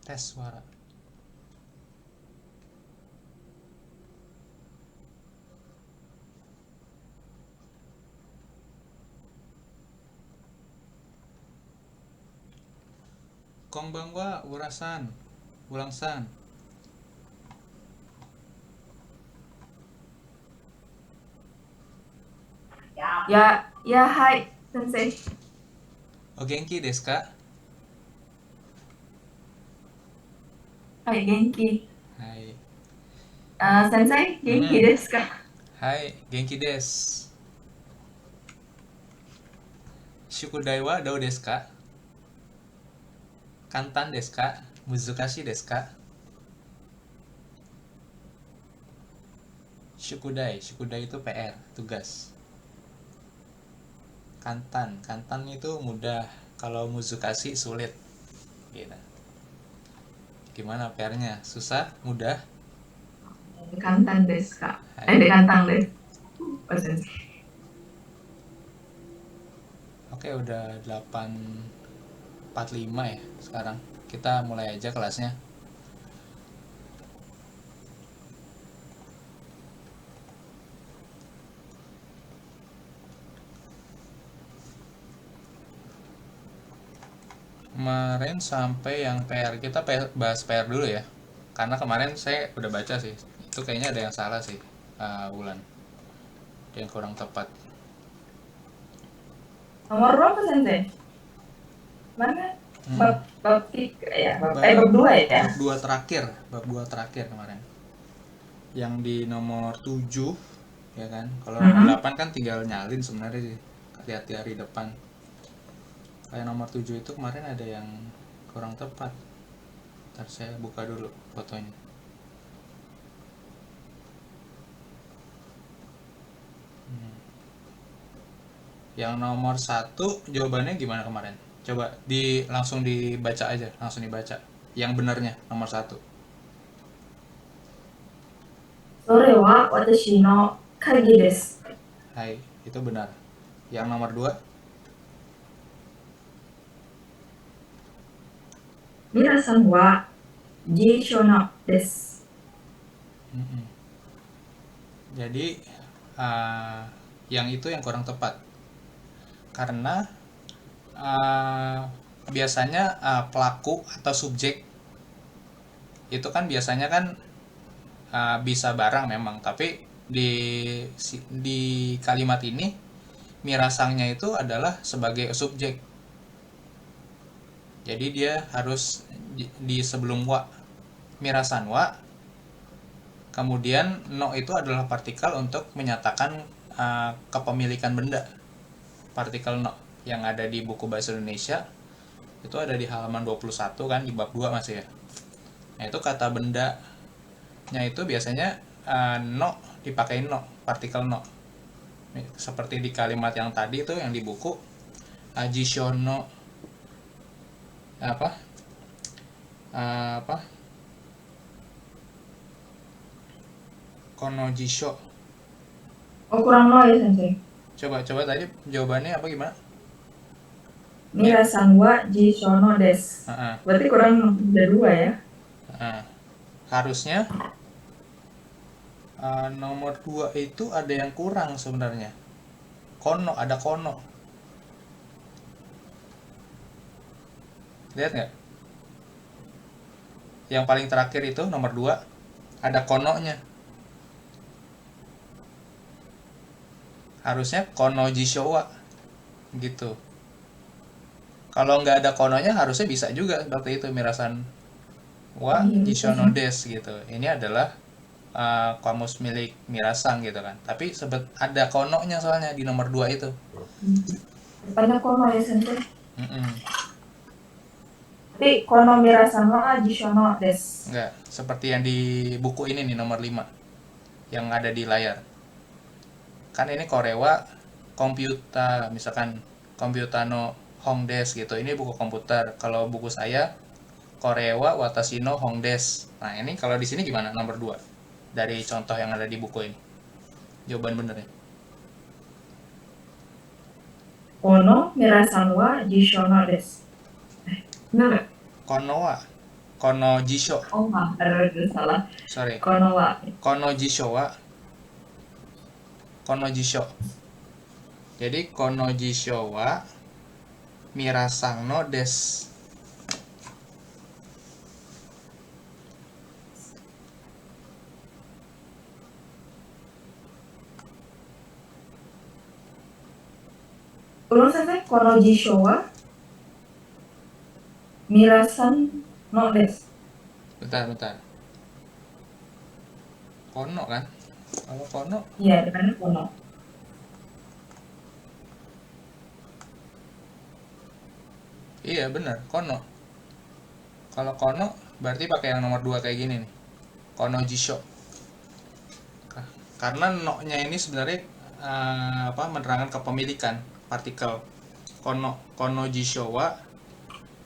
Tes suara. Kongbang wa urasan. Ulangsan. Hai, Sensei. O genki desu ka? Hai, Genki. Hai. Sensei, Genki Mm-mm. desu ka? Hai, genki desu. Shukudai wa dou desu ka? Kantan desu ka? Muzukashi desu ka? Shukudai itu PR, tugas. Kantan itu mudah. Kalau muzukashi sulit. Gitu. Gimana PR-nya? Susah? Mudah? Kantan desu ka? Hai. Kantang desu. Oh, Sensei. Oke, udah 8.45 ya sekarang. Kita mulai aja kelasnya. Kemarin sampai yang PR, kita bahas PR dulu ya. Karena kemarin saya udah baca sih. Itu kayaknya ada yang salah sih, Wulan. Ada yang kurang tepat. Nomor berapa, Sensei? Mana? Hmm. Bab 3 ya? Bab, Bab 2 ya? bab 2 terakhir kemarin. Yang di nomor 7 ya kan. Kalau nomor Mhm. 8 kan tinggal nyalin sebenarnya sih. Lihat di hari depan. Kayak nomor 7 itu kemarin ada yang kurang tepat. Ntar saya buka dulu fotonya. Yang nomor 1 jawabannya gimana kemarin? Coba langsung dibaca aja, langsung dibaca. Yang benernya nomor 1. Sore wa watashi no kagi desu. Hai, itu benar. Yang nomor 2. Minasan wa jisho no desu. Jadi yang itu yang kurang tepat. Karena biasanya pelaku atau subjek itu kan biasanya kan bisa barang memang, tapi di kalimat ini mirasangnya itu adalah sebagai subjek. Jadi dia harus di sebelum wa, mirasan wa, kemudian no itu adalah partikel untuk menyatakan kepemilikan benda. Partikel no yang ada di buku bahasa Indonesia itu ada di halaman 21 kan, di bab 2 masih ya. Nah, itu kata bendanya itu biasanya no, dipakai no, partikel no. Seperti di kalimat yang tadi itu yang di buku ajishono apa apa konojisho. Oh, kurang no ya, Sensei. Coba tadi jawabannya apa gimana? Minasan wa jisho no desu. Berarti kurang ada 2 ya? Harusnya nomor 2 itu ada yang kurang sebenarnya. Kono, ada kono. Lihat nggak? Yang paling terakhir itu nomor 2 ada kononya. Harusnya kono jishowa gitu. Kalau nggak ada kononya harusnya bisa juga seperti itu, mirasan wa jishono des gitu. Ini adalah kamus milik mirasang gitu kan. Tapi ada kononya soalnya di nomor 2 itu. Depannya kono ya, Sensei. Mm-mm. Tapi kono mirasan wa jisho no desu. Enggak, seperti yang di buku ini nih nomor 5 yang ada di layar. Kan ini Korewa komputer, misalkan Komputano Hongdes gitu. Ini buku komputer. Kalau buku saya Korewa Watashi no Hongdes. Nah, ini kalau di sini gimana nomor 2? Dari contoh yang ada di buku ini. Jawaban benernya. Kono mirasan wa jisho no desu. Benar nggak? Konowa. Kono Jisho. Oh, ada salah. Sorry. Kono wa. Kono Jisho wa Kono Jisho. Jadi Kono Jisho wa Mirasang no des. Ulang sensei, kono jisho wa mirasan no desu. Bentar. Kono kan? Kalau kono, Iya, dengan kono. iya benar, kono. Kalau kono berarti pakai yang nomor 2 kayak gini nih. Kono Jisho. Karena no-nya ini sebenarnya menerangkan kepemilikan partikel. Kono Jisho wa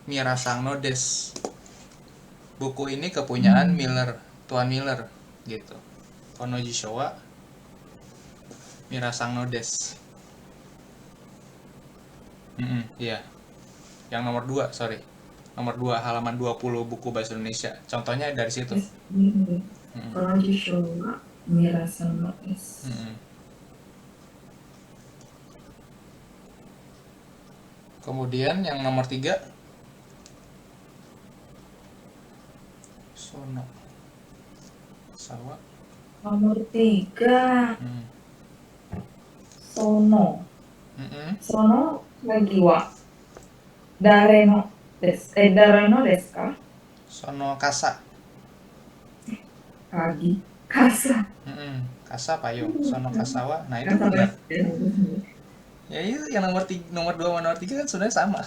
Mirasang no des. Buku ini kepunyaan Miller, Tuan Miller gitu. Kono Jisho wa Mirasang no des. Iya. Yang nomor 2, sorry. Nomor 2 halaman 20 buku bahasa Indonesia. Contohnya dari situ. Kono jisho wa mirasan no desu. Kemudian yang nomor 3 Sono Sawa. Nomor 3 sono. Sono lagi wa. Dare no desu ka? Sono kasa. Kagi. Kasa. Kasa payung. Sono kasawa. Nah itu benar. Ya itu yang nomor 2 sama nomor 3 kan sebenarnya sama.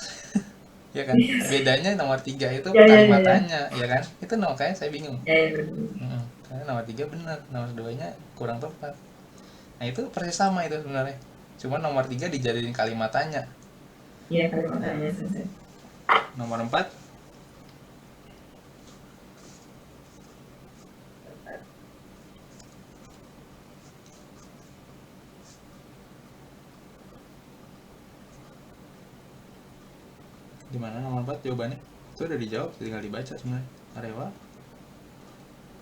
Ya kan? Bedanya nomor 3 itu kalimatannya, ya kan? Itu makanya saya bingung. Karena nomor 3 benar, nomor 2-nya kurang tepat. Nah itu persis sama itu sebenarnya. Cuma nomor 3 dijadiin kalimatannya. Iya, kalimatannya sensei. Nomor 4 gimana nomor 4 jawabannya? Itu udah dijawab, tinggal dibaca sebenarnya. Arewa.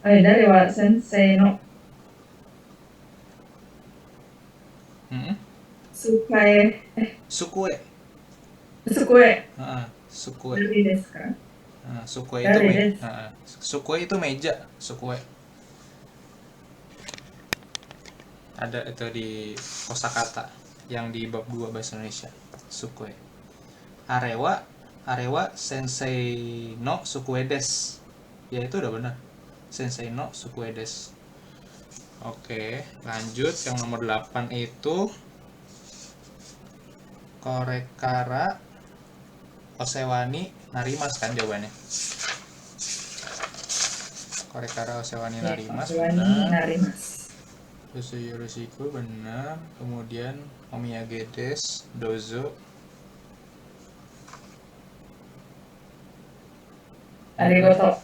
Dari wa sensei no Sukue. Sukue. Sukue. Dari desu ka? Sukue itu Sukue itu meja, sukue. Ada itu di kosakata yang di bab 2 bahasa Indonesia. Sukue. Arewa sensei no sukue des. Ya itu udah benar. Sensei no sukue des. Oke, lanjut yang nomor 8 itu korekara osewani narimas kan jawabannya. Korekara osewani narimas benar. Yoroshiku benar. Kemudian omiyage des dozo. Arigatou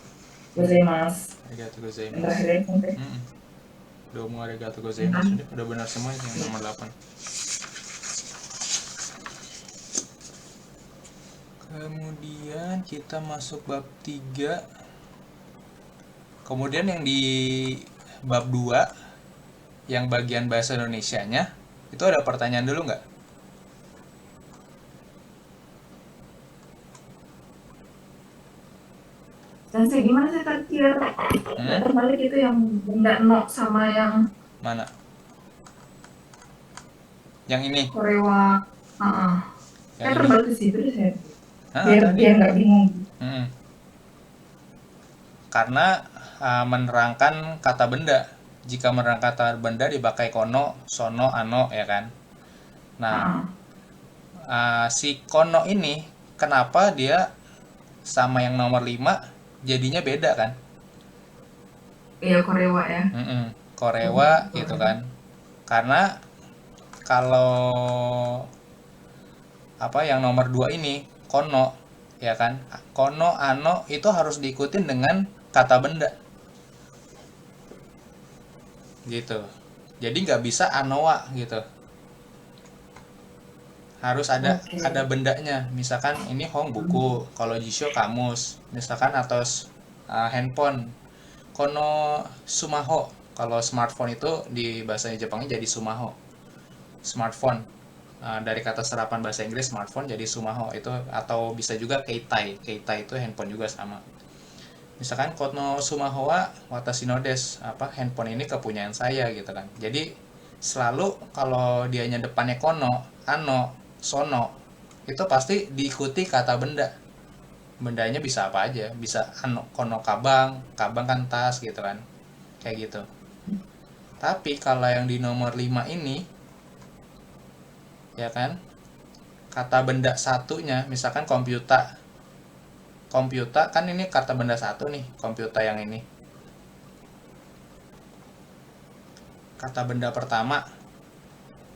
gozaimasu. Arigatou gozaimasu. Terakhir sensei. Domo arigatou gozaimasu. Udah benar semua yang nomor 8. Kemudian kita masuk bab 3. Kemudian yang di bab 2 yang bagian bahasa Indonesianya itu ada pertanyaan dulu nggak? Sensei, gimana saya tadi terbalik itu yang benda no sama yang Mana? Yang ini? korewa. Kan terbalik ke situ deh saya. Biar nggak bingung. Karena menerangkan kata benda. Jika menerangkan kata benda dipakai kono, sono, ano, ya kan? Nah, si kono ini kenapa dia sama yang nomor 5 jadinya beda kan? Iya, korewa ya. Korewa gitu kan. Karena kalau yang nomor 2 ini kono, ya kan? Kono, ano itu harus diikutin dengan kata benda. Gitu. Jadi nggak bisa anoa gitu. Harus ada bendanya. Misalkan ini hong buku, kalau jisho kamus. Misalkan atau handphone. Kono sumaho. Kalau smartphone itu di bahasa Jepangnya jadi sumaho. Smartphone. Dari kata serapan bahasa Inggris smartphone jadi sumaho itu, atau bisa juga keitai. Keitai itu handphone juga sama. Misalkan kono sumaho wa watashi no desu, handphone ini kepunyaan saya gitu kan. Jadi selalu kalau dianya depannya kono, ano, sono, itu pasti diikuti kata benda. Bendanya bisa apa aja, bisa ano, kono kabang, kabang kan tas gitu kan, kayak gitu. Tapi kalau yang di nomor 5 ini, ya kan, kata benda satunya, misalkan komputer. Komputer kan ini kata benda satu nih, komputer yang ini. Kata benda pertama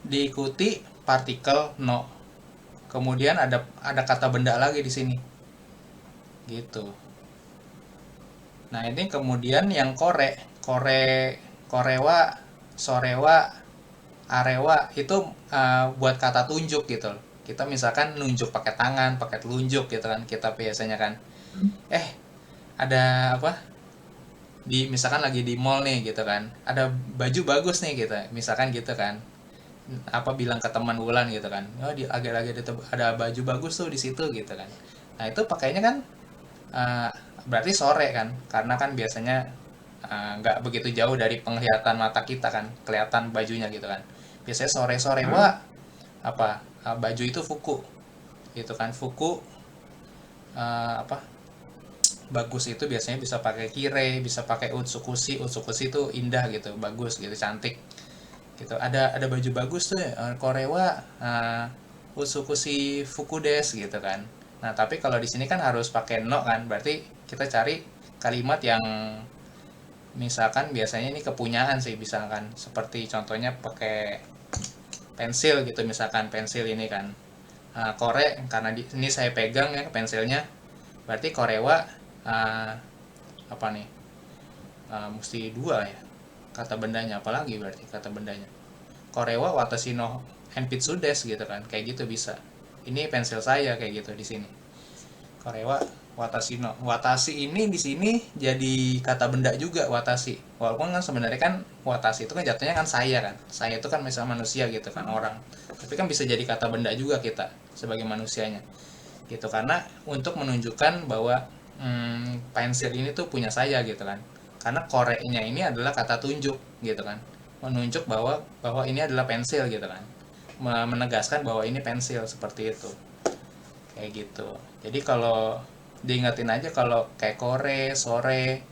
diikuti partikel no. Kemudian ada kata benda lagi di sini. Gitu. Nah, ini kemudian yang korewa, sorewa, arewa itu buat kata tunjuk gitu. Kita misalkan nunjuk pakai tangan, pakai telunjuk gitu kan. Kita biasanya kan, ada apa? Misalkan lagi di mall nih gitu kan. Ada baju bagus nih gitu. Misalkan gitu kan. Bilang ke teman Wulan gitu kan. Oh, ada baju bagus tuh di situ gitu kan. Nah, itu pakainya kan berarti sore kan, karena kan biasanya nggak begitu jauh dari penglihatan mata kita kan, kelihatan bajunya gitu kan. Biasanya sore-sore baju itu fuku gitu kan. Fuku bagus itu biasanya bisa pakai kire, bisa pakai utsukushi. Utsukushi itu indah gitu, bagus gitu, cantik gitu. Ada baju bagus tuh korewa utsukushi fuku des gitu kan. Nah, tapi kalau di sini kan harus pakai no kan, berarti kita cari kalimat yang misalkan biasanya ini kepunyaan sih, misalkan seperti contohnya pakai pensil gitu, misalkan pensil ini kan kore, karena ini saya pegang ya pensilnya, berarti korewa mesti dua ya kata bendanya, apalagi berarti kata bendanya korewa watashi no henpitsu desu gitu kan, kayak gitu bisa. Ini pensil saya kayak gitu di sini. Korewa watashi no. Watashi ini di sini jadi kata benda juga, watashi. Walaupun kan sebenarnya kan watashi itu kan jatuhnya kan saya kan. Saya itu kan misalnya manusia gitu kan, orang. Tapi kan bisa jadi kata benda juga kita sebagai manusianya. Gitu, karena untuk menunjukkan bahwa pensil ini tuh punya saya gitu kan. Karena korenya ini adalah kata tunjuk gitu kan. Menunjuk bahwa ini adalah pensil gitu kan, menegaskan bahwa ini pensil, seperti itu, kayak gitu. Jadi kalau diingetin aja, kalau kayak kore, sore,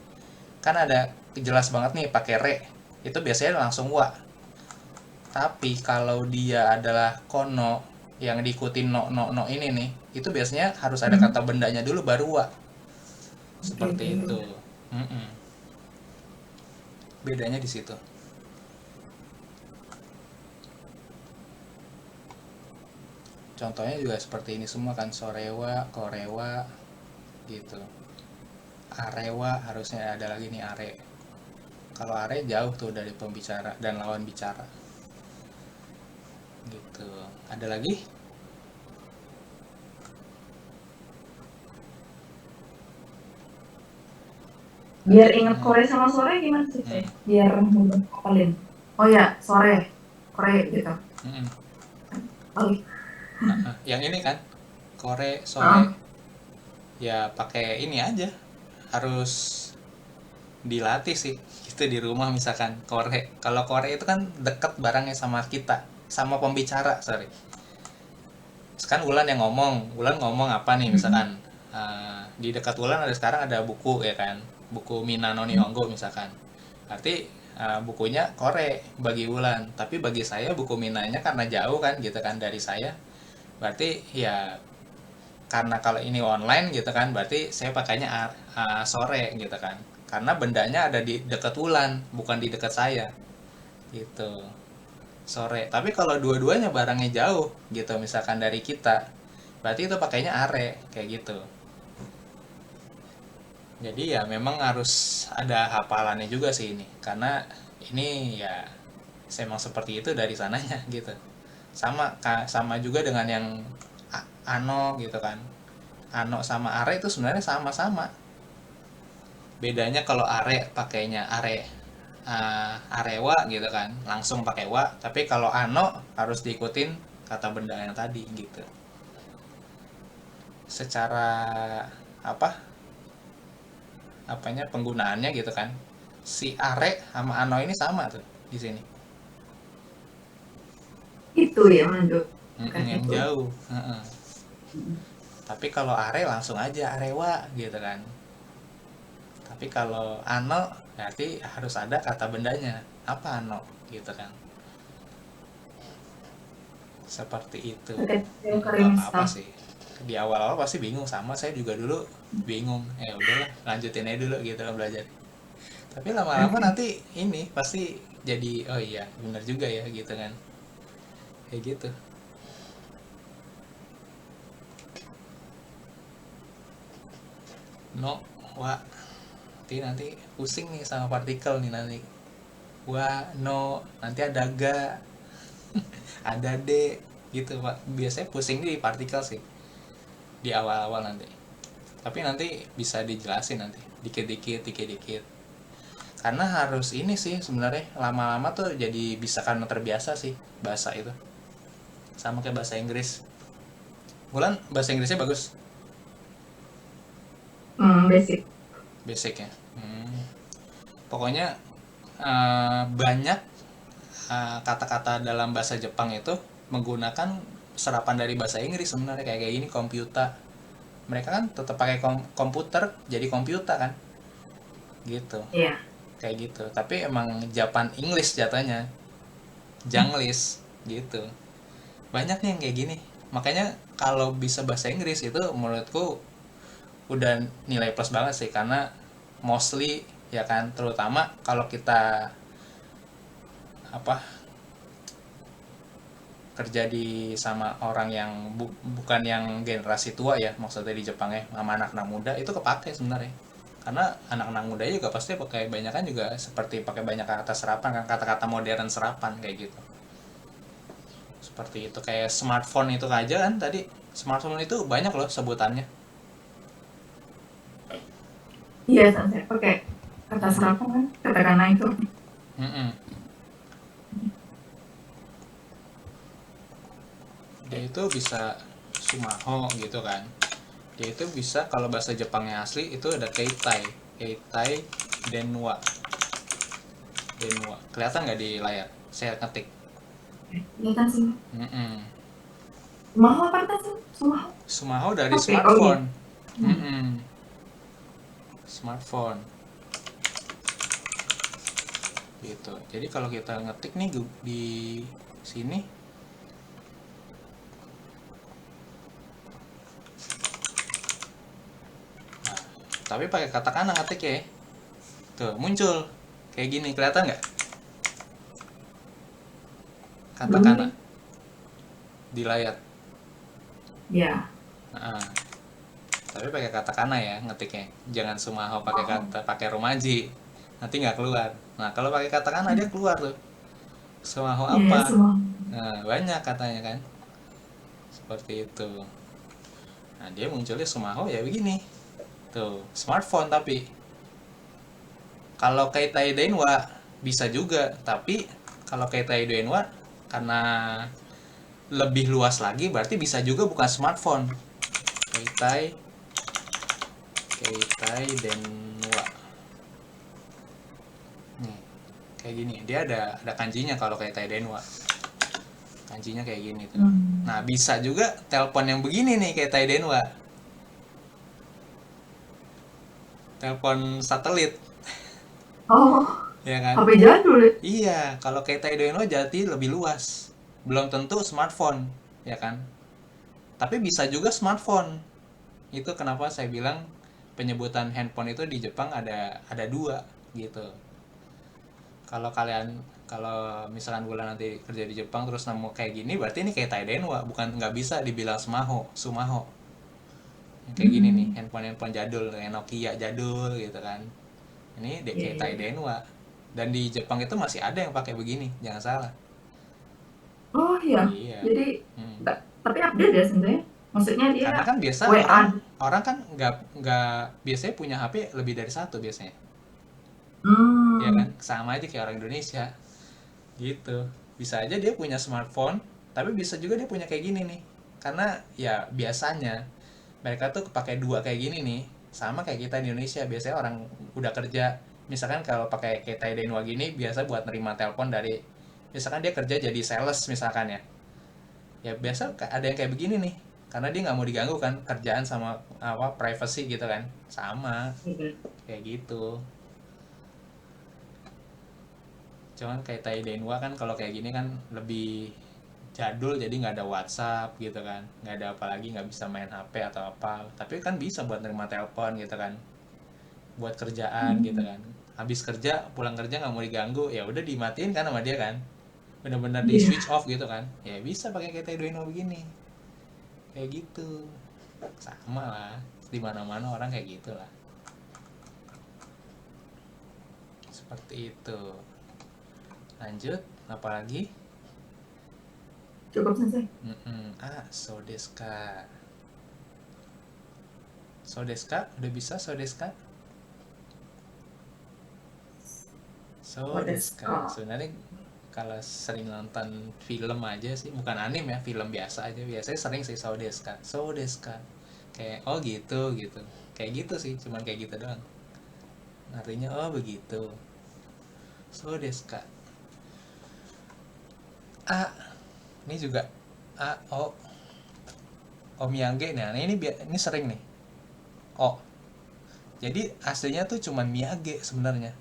kan ada jelas banget nih pakai re, itu biasanya langsung wa. Tapi kalau dia adalah kono yang diikuti no ini nih, itu biasanya harus ada kata bendanya dulu baru wa, seperti itu. Bedanya di situ. Contohnya juga seperti ini semua kan, sorewa, korewa gitu. Arewa harusnya ada lagi nih, are. Kalau are jauh tuh dari pembicara dan lawan bicara. Gitu. Ada lagi? Biar ingat kore sama sore gimana sih? Biar mudah hafalin. Oh ya, sore. Kore gitu. Oh. Yang ini kan kore, sore. Ya pakai ini aja. Harus dilatih sih. Gitu di rumah misalkan kore. Kalau kore itu kan deket barangnya sama kita, sama pembicara, sorry. Sekarang Wulan yang ngomong, Wulan ngomong apa nih misalkan. Di dekat Wulan sekarang ada buku ya kan, buku Minano Nihongo misalkan. Berarti bukunya kore bagi Wulan, tapi bagi saya buku Minanya karena jauh kan gitu kan dari saya. Berarti ya karena kalau ini online gitu kan, berarti saya pakainya sore gitu kan. Karena bendanya ada di dekat Wulan, bukan di dekat saya. Gitu. Sore. Tapi kalau dua-duanya barangnya jauh gitu misalkan dari kita, berarti itu pakainya are kayak gitu. Jadi ya memang harus ada hafalannya juga sih ini, karena ini ya memang seperti itu dari sananya gitu. Sama juga dengan yang ano gitu kan. Ano sama are itu sebenarnya sama-sama. Bedanya kalau are pakainya arewa gitu kan, langsung pakai wa, tapi kalau ano harus diikutin kata benda yang tadi gitu. Secara apa apanya penggunaannya gitu kan, si are sama ano ini sama tuh di sini. Itu ya mandu. Bukan Yang itu. jauh. Tapi kalau are langsung aja arewa gitu kan. Tapi kalau ano berarti harus ada kata bendanya. Apa ano gitu kan. Seperti itu. Oke, yang Nggak kering apa-apa stuff. sih. Di awal-awal pasti bingung, sama saya juga dulu bingung. Udahlah, lanjutin aja dulu gitu kan belajar. Tapi lama-lama Oke. nanti ini pasti jadi oh iya benar juga ya gitu kan. Kayak gitu. No, wa. Nanti pusing nih sama partikel nih nanti. Wa, no, nanti ada ga, ada d gitu Pak. Biasanya pusing di partikel sih di awal-awal nanti. Tapi nanti bisa dijelasin nanti dikit-dikit dikit-dikit. Karena harus ini sih sebenarnya lama-lama tuh jadi bisa karena terbiasa sih bahasa itu. Sama kayak bahasa Inggris. Bulan bahasa Inggrisnya bagus. Basic. Basic ya. Pokoknya banyak kata-kata dalam bahasa Jepang itu menggunakan serapan dari bahasa Inggris sebenarnya kayak gini komputer. Mereka kan tetap pakai komputer jadi komputer kan. Gitu. Iya. Kayak gitu. Tapi emang Japan English jatuhnya. Janglish gitu. Banyak nih yang kayak gini. Makanya kalau bisa bahasa Inggris itu menurutku udah nilai plus banget sih karena mostly ya kan terutama kalau kita kerja di sama orang yang bukan yang generasi tua ya maksudnya di Jepang ya sama anak-anak muda itu kepake sebenarnya karena anak-anak muda juga pasti pakai banyak kan juga seperti pakai banyak kata serapan kan kata-kata modern serapan kayak gitu seperti itu kayak smartphone itu aja kan tadi smartphone itu banyak loh sebutannya. Iya, saya pakai kata serapan kan, katakana itu. Dia itu bisa sumaho gitu kan dia itu bisa kalau bahasa Jepangnya asli itu ada keitai denwa kelihatan nggak di layar saya ketik. Kelihatan sih. Mm-mm. Sumaho apa sih? Sumaho dari Oke, smartphone. iya. Smartphone gitu jadi kalau kita ngetik nih di sini tapi pakai katakana ngetik ya tuh muncul kayak gini kelihatan nggak katakana di layar ya tapi pakai katakana ya ngetiknya jangan sumaho pakai romaji nanti nggak keluar nah kalau pakai katakana dia keluar tuh sumaho apa nah banyak katanya kan seperti itu nah dia munculnya sumaho ya begini tuh smartphone tapi kalau keitai denwa bisa juga tapi kalau keitai denwa karena lebih luas lagi berarti bisa juga bukan smartphone keitai denwa nih kayak gini dia ada kanjinya kalau keitai denwa kanjinya kayak gini tuh nah bisa juga telepon yang begini nih keitai denwa telepon satelit. Ya kan? HP jadul ya? Iya, kalau keitai denwa jadi lebih luas. Belum tentu smartphone, ya kan? Tapi bisa juga smartphone. Itu kenapa saya bilang penyebutan handphone itu di Jepang ada dua gitu. Kalau misalkan bulan nanti kerja di Jepang terus nemu kayak gini berarti ini keitai denwa, bukan nggak bisa dibilang sumaho. Kayak gini nih handphone jadul kayak Nokia jadul gitu kan ini keitai denwa dan di Jepang itu masih ada yang pakai begini jangan salah iya jadi tapi update ya sebenarnya maksudnya dia karena kan biasa WA orang orang kan nggak biasanya punya HP lebih dari satu biasanya, ya kan? Sama aja kayak orang Indonesia gitu. Bisa aja dia punya smartphone, tapi bisa juga dia punya kayak gini nih, karena ya biasanya mereka tuh pakai dua kayak gini nih, sama kayak kita di Indonesia. Biasanya orang udah kerja, misalkan kalau pakai kayak Tai Denwa gini biasa buat nerima telepon dari, misalkan dia kerja jadi sales misalkan ya, ya biasa ada yang kayak begini nih, karena dia nggak mau diganggu kan kerjaan sama apa privacy gitu kan, sama kayak gitu. Cuman kayak Tai Denwa kan kalau kayak gini kan lebih jadul, jadi nggak ada WhatsApp gitu kan, nggak ada apalagi, nggak bisa main HP atau apa, tapi kan bisa buat nerima telepon gitu kan, buat kerjaan gitu kan. Habis kerja, pulang kerja nggak mau diganggu, ya udah dimatiin kan sama dia kan, bener-bener di Iya. switch off gitu kan, ya bisa pakai kayak Tai Denwa begini, kayak gitu. Sama lah, di mana-mana orang kayak gitulah, seperti itu. Lanjut, apalagi? Cukup Sensei. Sodeska. Sodeska, udah bisa Sodeska? Sodeska. Wadeska. Sebenarnya kalau sering nonton film aja sih, bukan anime ya, film biasa aja. Biasanya sering sih Sodeska. Sodeska. Kayak oh gitu gitu. Kayak gitu sih, cuman kayak gitu doang. Artinya oh begitu. Sodeska. A. Ini juga A O Omiyage. Nah, ini sering nih. O. Jadi aslinya tuh cuman miyage sebenarnya.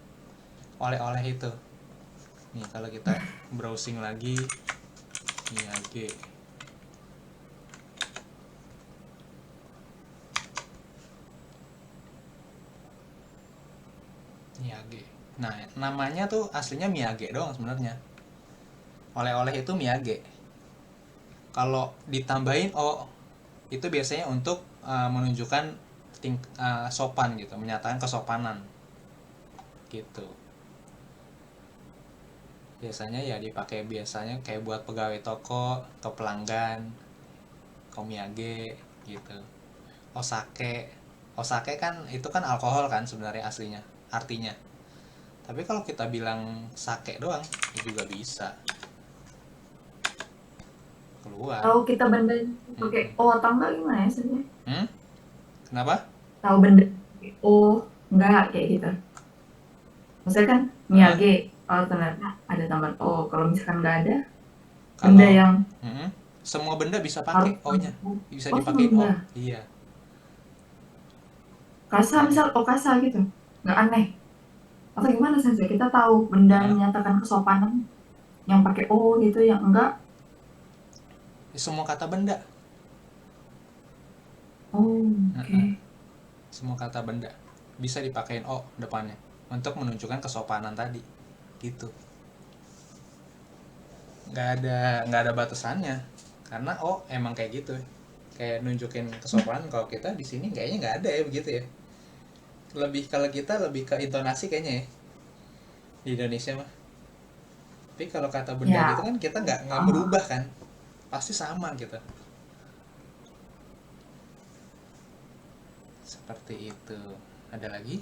Oleh-oleh itu. Nih kalau kita browsing lagi miyage. Miyage. Nah, namanya tuh aslinya miyage doang sebenarnya. Oleh-oleh itu miyage. Kalau ditambahin o itu biasanya untuk menunjukkan sopan gitu, menyatakan kesopanan gitu. Biasanya ya dipakai biasanya kayak buat pegawai toko atau pelanggan, komiyage gitu. Osake. Osake kan itu kan alkohol kan sebenarnya aslinya, artinya. Tapi kalau kita bilang sake doang, itu juga bisa keluar. Tahu kita benda pakai Mm-mm. O atau enggak gimana ya Sensei? Hmm? Kenapa? Tahu benda pakai O enggak kayak gitu. Maksudnya kan Hah? Miyagi, kalau ternyata ada tambahan O. Kalau misalkan nggak ada, benda Kalau yang semua benda bisa pakai harus O-nya, tambahan O. bisa Oh, semua dipakein O. benda. Iya. Kasa Mm-mm. misal O kasa gitu. Nggak aneh. Atau gimana Sensei? Kita tahu benda yang Hah? menyatakan kesopanan yang pakai O gitu, yang enggak. Semua kata benda. Oh, Mm-mm. oke. Semua kata benda bisa dipakein O depannya untuk menunjukkan kesopanan tadi. Gitu. Nggak ada batasannya. Karena O emang kayak gitu. Kayak nunjukin kesopanan. Kalau kita di sini kayaknya nggak ada ya begitu ya. Lebih kalau kita lebih ke intonasi kayaknya ya di Indonesia mah. Tapi kalau kata benda gitu Ya. kan kita nggak Ah, merubah kan, pasti sama gitu. Seperti itu. Ada lagi?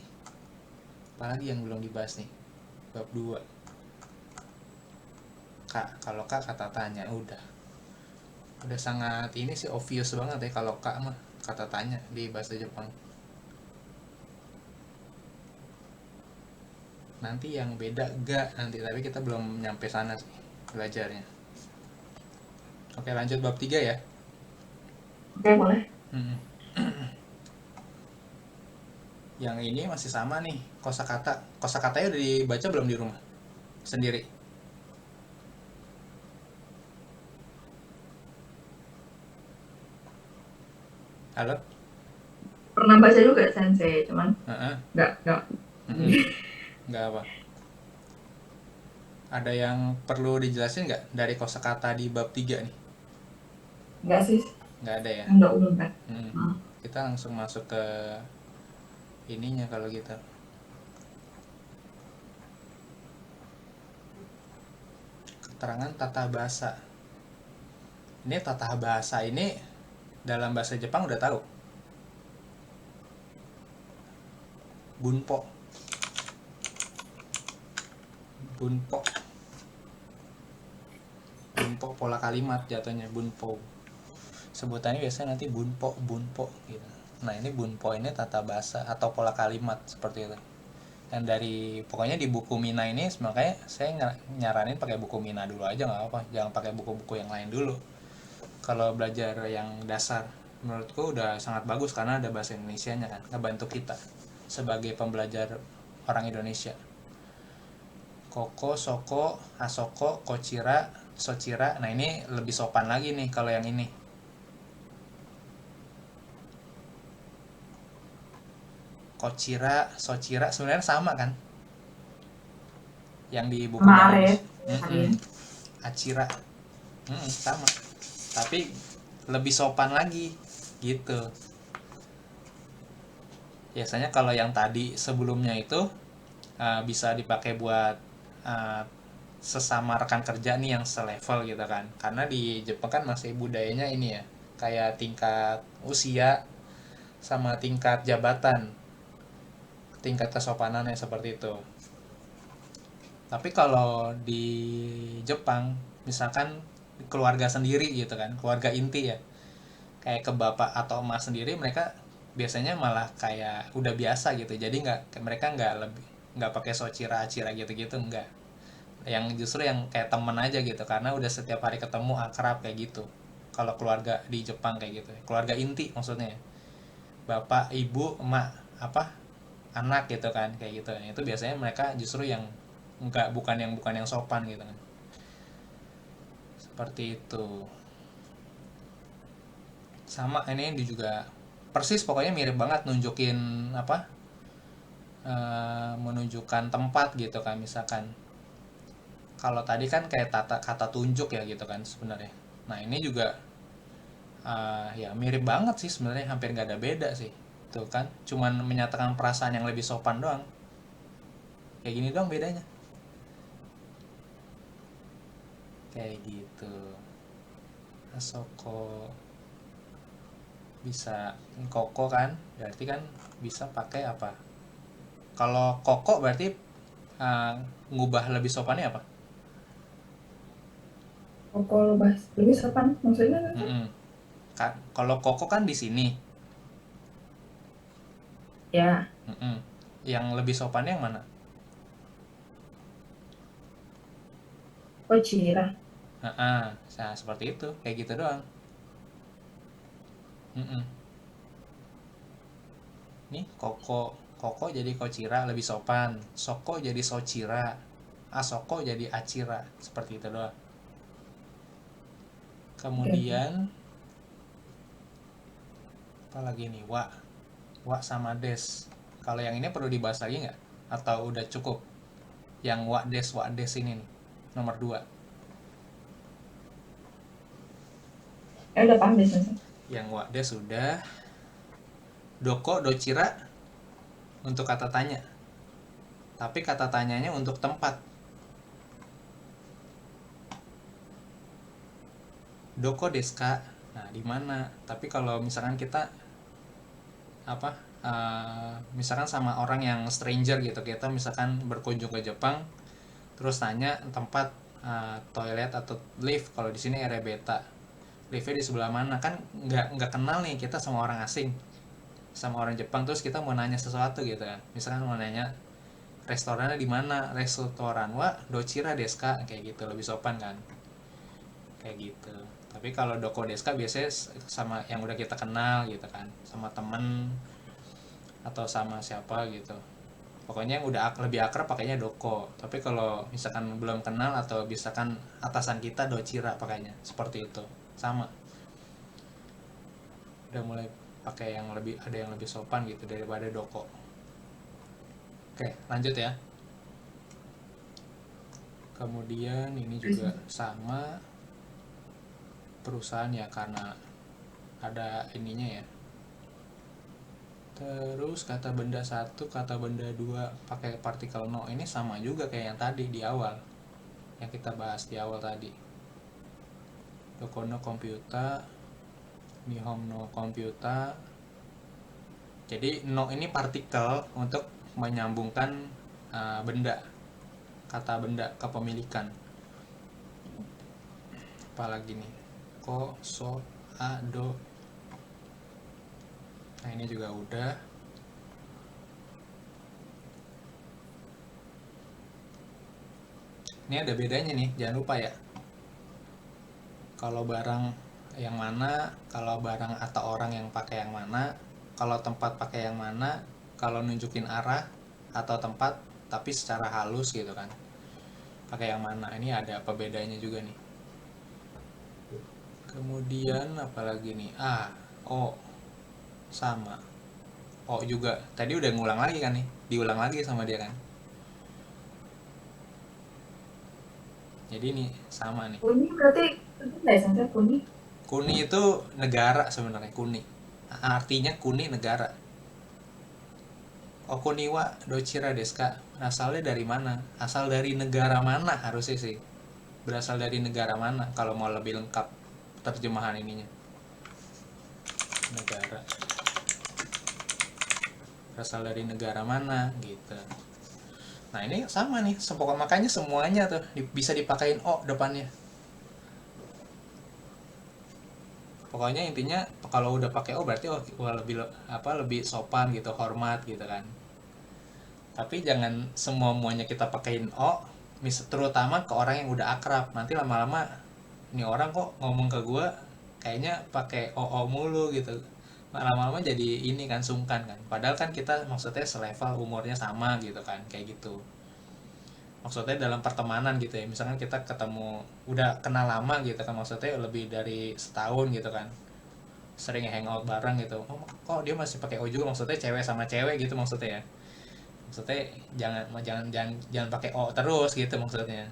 Apalagi yang belum dibahas nih? Bab 2. Kak, kalau kak kata tanya udah sangat ini sih obvious banget ya kalau kak mah kata tanya di bahasa Jepang. Nanti yang beda gak nanti, tapi kita belum nyampe sana sih belajarnya. Oke, lanjut bab 3 ya. oke, boleh. Hmm. Yang ini masih sama nih, kosakata. Kosakatanya udah dibaca belum di rumah sendiri? Halo? Pernah baca juga Sensei, cuman Heeh. nggak. Mm-mm. Nggak apa. Ada yang perlu dijelasin nggak dari kosakata di bab 3 nih? Nggak sih, Nggak ada ya. nggak umum kan. Mm. Hmm. Kita langsung masuk ke ininya kalau gitu. Keterangan tata bahasa. Ini tata bahasa ini dalam bahasa Jepang udah tahu. bunpo. Bunpo pola kalimat jatuhnya, bunpo. Sebutannya biasanya nanti bunpo gitu. Nah ini bunpo ini tata bahasa atau pola kalimat seperti itu. Dan dari pokoknya di buku Mina ini, makanya saya nyaranin pakai buku Mina dulu aja, nggak apa, jangan pakai buku-buku yang lain dulu. Kalau belajar yang dasar, menurutku udah sangat bagus karena ada bahasa Indonesianya kan, ngebantu kita sebagai pembelajar orang Indonesia. Koko, soko, asoko, kochira, sochira. Nah ini lebih sopan lagi nih kalau yang ini. Kochira, sochira sebenarnya sama kan? Yang di buku Sama bahasa Arif. Acira. Sama. Tapi lebih sopan lagi gitu. Biasanya kalau yang tadi sebelumnya itu bisa dipakai buat sesama rekan kerja nih yang selevel gitu kan. Karena di Jepang kan masih budayanya ini ya, kayak tingkat usia sama tingkat jabatan, tingkat kesopanannya seperti itu. Tapi kalau di Jepang misalkan keluarga sendiri gitu kan, keluarga inti ya, kayak ke bapak atau emas sendiri, mereka biasanya malah kayak udah biasa gitu, jadi mereka nggak pakai socira acira gitu-gitu, nggak, yang justru yang kayak temen aja gitu, karena udah setiap hari ketemu, akrab kayak gitu. Kalau keluarga di Jepang kayak gitu, keluarga inti maksudnya, bapak ibu emak apa anak gitu kan, kayak gitu. Itu biasanya mereka justru yang nggak, bukan yang sopan gitu kan, seperti itu. Sama ini juga persis, pokoknya mirip banget, nunjukin apa, menunjukkan tempat gitu kan. Misalkan kalau tadi kan kayak kata tunjuk ya gitu kan sebenarnya. Nah ini juga ya mirip banget sih sebenarnya, hampir nggak ada beda sih. Tuh kan, cuman menyatakan perasaan yang lebih sopan doang. Kayak gini doang bedanya. Kayak gitu. Asoko bisa koko kan, berarti kan bisa pakai apa? Kalau koko berarti ngubah lebih sopannya apa? Koko lebih sopan maksudnya kan? Kalau koko kan di sini. Ya, Yang lebih sopannya yang mana? Kochira. Nah, seperti itu, kayak gitu doang. Mm-mm. Nih koko jadi kochira lebih sopan, soko jadi sochira, asoko jadi acira, seperti itu doang. Oke. Kemudian apa lagi nih, wa sama des. Kalau yang ini perlu dibahas lagi nggak? Atau udah cukup? Yang wa des ini nih, nomor 2. Udah paham deh Sensei. Yang wa des sudah. Doko, docira untuk kata tanya. Tapi kata tanyanya untuk tempat. Doko desu ka? Nah, di mana? Tapi kalau misalkan kita apa? Misalkan sama orang yang stranger gitu, kita misalkan berkunjung ke Jepang, terus tanya tempat toilet atau lift. Kalau di sini Erebeta, liftnya di sebelah mana, kan nggak kenal nih kita sama orang asing, sama orang Jepang, terus kita mau nanya sesuatu gitu kan, misalkan mau nanya restorannya di mana, restoran wa docira desu ka, kayak gitu lebih sopan kan, kayak gitu. Tapi kalau doko desu ka biasanya sama yang udah kita kenal gitu kan, sama temen atau sama siapa gitu, pokoknya yang udah lebih akrab pakainya doko. Tapi kalau misalkan belum kenal atau misalkan atasan kita, docira pakainya, seperti itu. Sama, udah mulai pakai yang lebih, ada yang lebih sopan gitu daripada doko. Oke, lanjut ya. Kemudian ini juga sama, perusahaan ya, karena ada ininya ya. Terus kata benda 1, kata benda 2 pakai partikel no. Ini sama juga kayak yang tadi di awal, yang kita bahas di awal tadi. Doko no komputer, nihon no komputer. Jadi no ini partikel untuk menyambungkan benda, kata benda, kepemilikan. Apalagi nih, ko, so, a, do. Nah ini juga udah. Ini ada bedanya nih, jangan lupa ya. Kalau barang yang mana, kalau barang atau orang yang pakai yang mana, kalau tempat pakai yang mana, kalau nunjukin arah atau tempat tapi secara halus gitu kan, pakai yang mana. Ini ada apa bedanya juga nih. Kemudian apalagi nih, a, o sama, o juga tadi udah ngulang lagi kan nih, diulang lagi sama dia kan. Jadi ini sama nih. Kuni berarti benar ya Sensei, kuni? Kuni itu negara sebenarnya, kuni. Artinya kuni negara. Okuniwa dochira desu ka? Asalnya dari mana? Asal dari negara mana harusnya sih. Berasal dari negara mana kalau mau lebih lengkap terjemahan ininya. Negara. Berasal dari negara mana gitu. Nah ini sama nih, makanya semuanya tuh bisa dipakein o depannya. Pokoknya intinya kalau udah pakai o berarti lebih sopan gitu, hormat gitu kan. Tapi jangan semuanya kita pakein o, terutama ke orang yang udah akrab. Nanti lama-lama ini orang kok ngomong ke gue kayaknya pakai o mulu gitu. Lama-lama jadi ini kan, sungkan kan. Padahal kan kita maksudnya selevel, umurnya sama gitu kan, kayak gitu. Maksudnya dalam pertemanan gitu ya, misalkan kita ketemu udah kenal lama gitu kan, maksudnya lebih dari setahun gitu kan, sering hangout bareng gitu, oh kok dia masih pakai o juga, maksudnya cewek sama cewek gitu maksudnya ya, maksudnya jangan pakai o terus gitu maksudnya,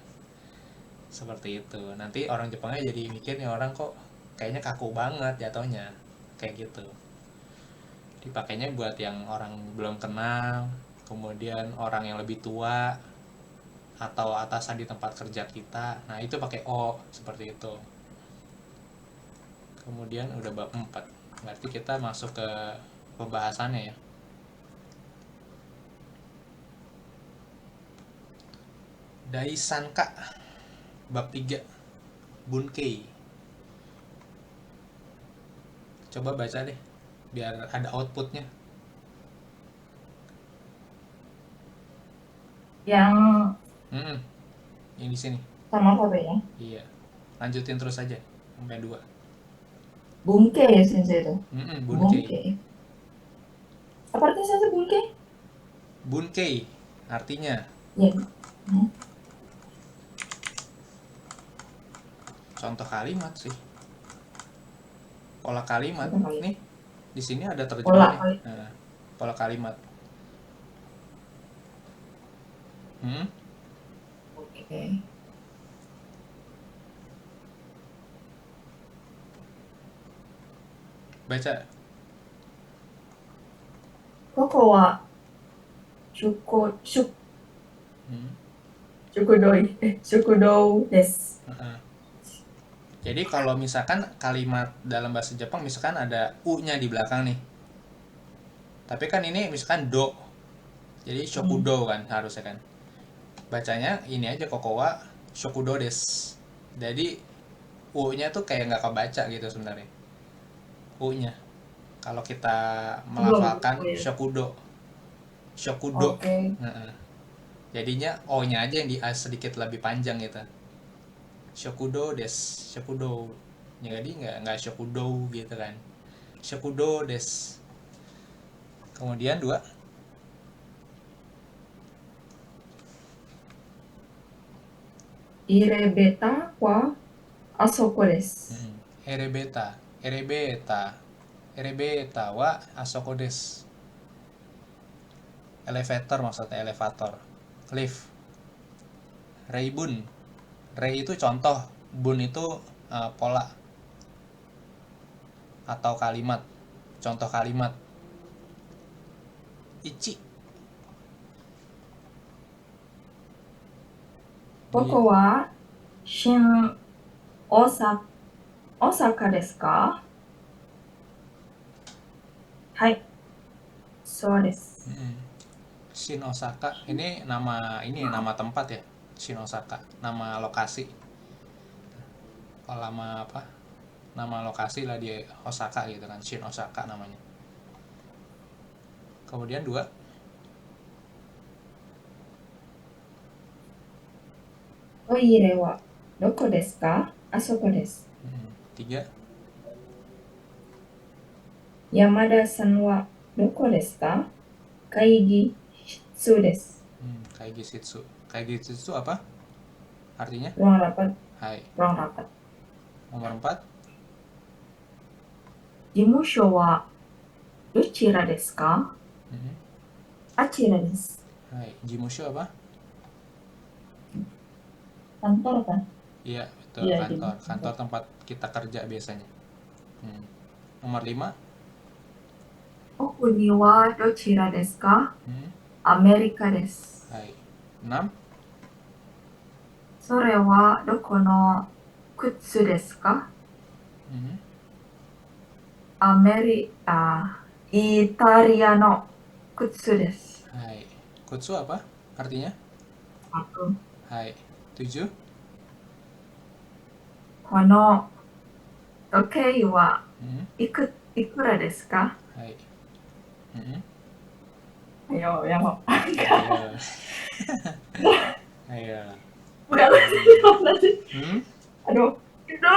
seperti itu. Nanti orang Jepangnya jadi mikir nih orang kok kayaknya kaku banget jatuhnya, kayak gitu. Dipakainya buat yang orang belum kenal, kemudian orang yang lebih tua, atau atasan di tempat kerja kita. Nah itu pakai o seperti itu. Kemudian udah bab 4, berarti kita masuk ke pembahasannya ya. Daisanka bab 3, Bunkei. Coba baca deh biar ada outputnya. Yang Yang di sini. sama alfabetnya. Iya. Lanjutin terus aja sampai 2. Bunke ya Sensei itu. Bunkei. Bunke. Apa artinya Sensei bunke? Bunkei artinya Ya. contoh kalimat sih. Pola kalimat Contoh kalimat. nih. Di sini ada Pola terjemahannya. kalimat. Nah, pola kalimat. Oke. Baca. Koko wa shukudou desu. Jadi kalau misalkan kalimat dalam bahasa Jepang misalkan ada u-nya di belakang nih. Tapi kan ini misalkan do. Jadi shokudo kan harusnya kan. Bacanya ini aja kokowa shokudo desu. Jadi u-nya tuh kayak nggak kebaca gitu sebenarnya. U-nya. Kalau kita melafalkan shokudo. Shokudo. Okay. Jadinya o-nya aja yang sedikit lebih panjang gitu. Shokudo desu, shokudo. Jadi nggak shokudo gitu kan. Shokudo desu. Kemudian 2. Irebeta wa asoko desu. Erebeta wa asoko desu. Elevator maksudnya, elevator. Lift. Reibun. Rei itu contoh, bun itu pola atau kalimat, contoh kalimat. Ichi. Koko wa shin Osaka desu ka? Hai. So desu. Shin Osaka ini nama tempat ya. Shin Osaka, nama lokasi. Kalau nama lokasi lah di Osaka gitu kan, Shin Osaka namanya. Kemudian 2, トイレはどこですか？あそこです。3, 山田さんはどこですか？会議室です。Kaigishitsu. Kaigishitsu apa artinya? Ruang rapat. Hai. Ruang rapat. Nomor 4, 事務所はどちらですか？あちらです。hai. Jimusho apa? Kantor kan? Iya, betul, Iya, kantor. jimusho. Kantor tempat kita kerja biasanya. Nomor 5, 奥にはどちらですか？アメリカです。hai. 6, それはどこの靴ですか？イタリアの靴です。hai. Kutsu apa artinya? sepatu. Hai. 7, この時計はいくらですか？ hai. Ayo, yang mau. Ayo. Ayo. Udah mana sih? Aduh, itu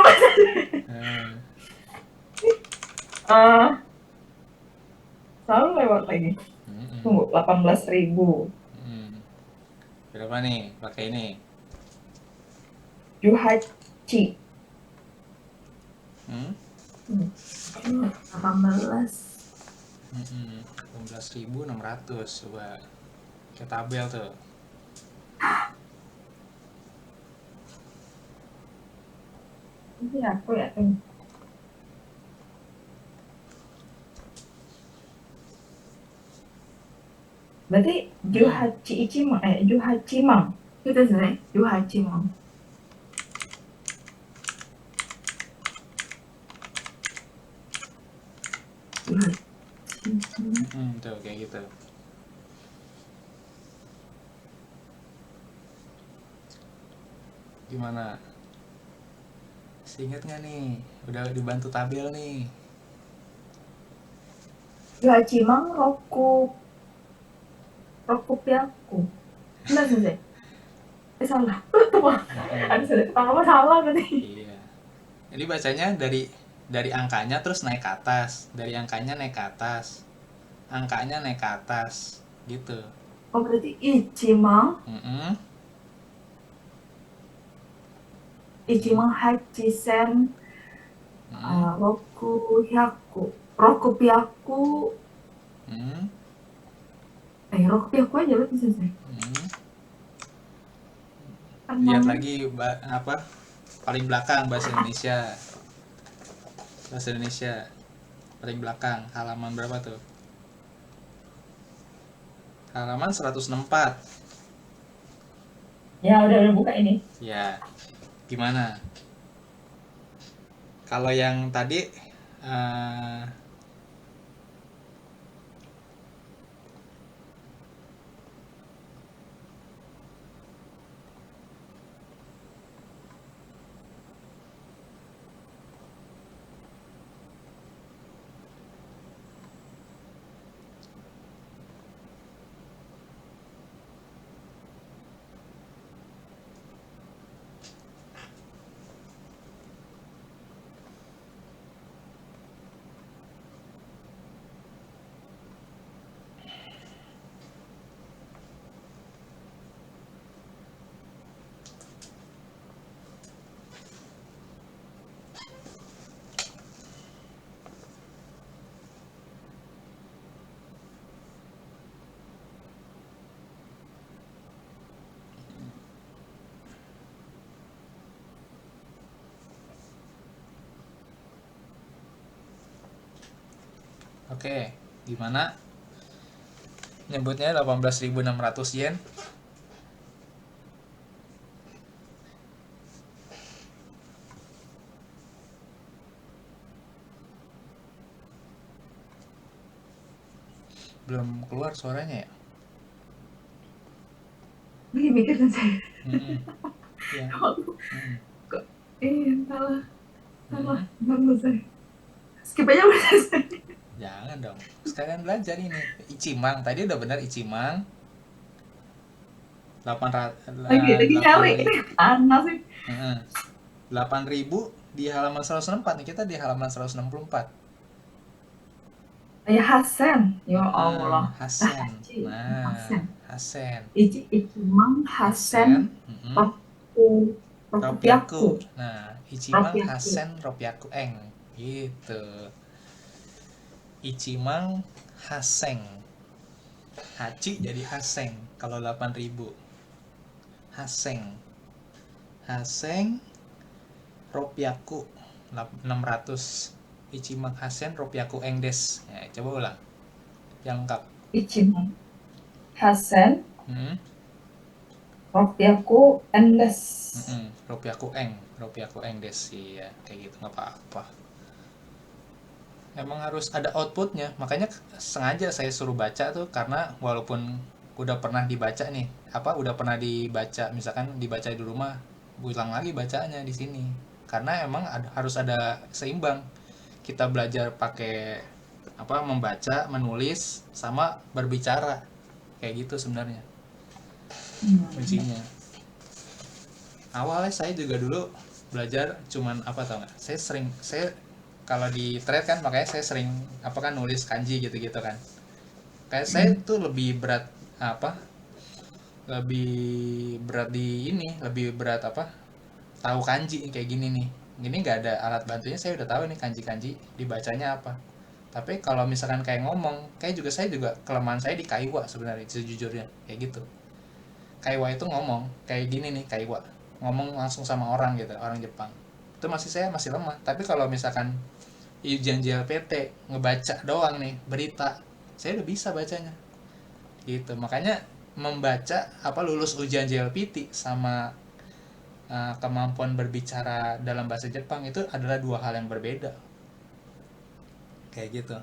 selalu lewat lagi. Tunggu, 18.000. Berapa nih pakai ini? Juhachi. 18. 18.600. Coba ke tabel tuh. Ini aku ya, tuh. Berarti Juhachimang. Itu sih, Juhachimang. Tuh kayak gitu. Gimana? Masih inget nggak nih? Udah dibantu tabel nih. Juhachimang Rokupyaku. Benar sih? Salah. Ada apa salah tadi? Iya. Jadi bacanya dari angkanya terus naik ke atas, dari angkanya naik ke atas, angkanya naik ke atas, gitu. Oh, berarti Ichimang. Ichimang Hachisen. Rokupyaku. Rokupyaku aja berarti sih. Lihat lagi apa paling belakang bahasa Indonesia paling belakang halaman berapa tuh? Halaman 164. Ya udah buka ini. Ya, gimana? Kalau yang tadi Oke, gimana? Nyebutnya 18.600 yen. Belum keluar suaranya ya? lagi mikir saya. Ya. Kok salah Mm-mm. bagus saya. Skip aja udah selesai. Jangan dong. Sekalian belajar ini. Ichimang. Tadi udah benar Ichimang. Lagi nyari ini panas sih. 8.000 di halaman 164 nih, kita di halaman 164. Ya Hasen, ya Allah. Hasen. Hasen. Hasen. Ichimang Hasen Ropyaku. Ropyaku. Nah, Ichimang Ropyaku. Hasen Ropyaku Eng. Gitu. Ichimang Haseng. Hachi jadi Haseng kalau 8.000. Haseng. Haseng Ropyaku 600. Ichimang Hasen Ropyaku Eng des. Ya, coba ulang. Yang lengkap. Ichimang Hasen Ropyaku Endes. Ropyaku Eng des. Iya, kayak gitu, nggak apa-apa. Emang harus ada outputnya, makanya sengaja saya suruh baca tuh, karena walaupun udah pernah dibaca nih, udah pernah dibaca, misalkan dibaca di rumah, ulang lagi bacanya di sini, karena emang harus ada seimbang. Kita belajar pakai membaca, menulis, sama berbicara, kayak gitu sebenarnya kuncinya. Awalnya saya juga dulu belajar cuman tau nggak, saya kalau di thread kan, makanya saya sering nulis kanji gitu-gitu kan. Kayak saya tuh lebih berat lebih berat tahu kanji kayak gini nih. Gini nggak ada alat bantunya, saya udah tahu nih kanji-kanji dibacanya apa. Tapi kalau misalkan kayak ngomong, saya juga kelemahan saya di kaiwa sebenarnya, sejujurnya kayak gitu. Kaiwa itu ngomong kayak gini nih, kaiwa ngomong langsung sama orang gitu, orang Jepang. Itu saya masih lemah. Tapi kalau misalkan ujian JLPT ngebaca doang nih berita, saya udah bisa bacanya gitu. Makanya membaca lulus ujian JLPT sama kemampuan berbicara dalam bahasa Jepang itu adalah dua hal yang berbeda, kayak gitu.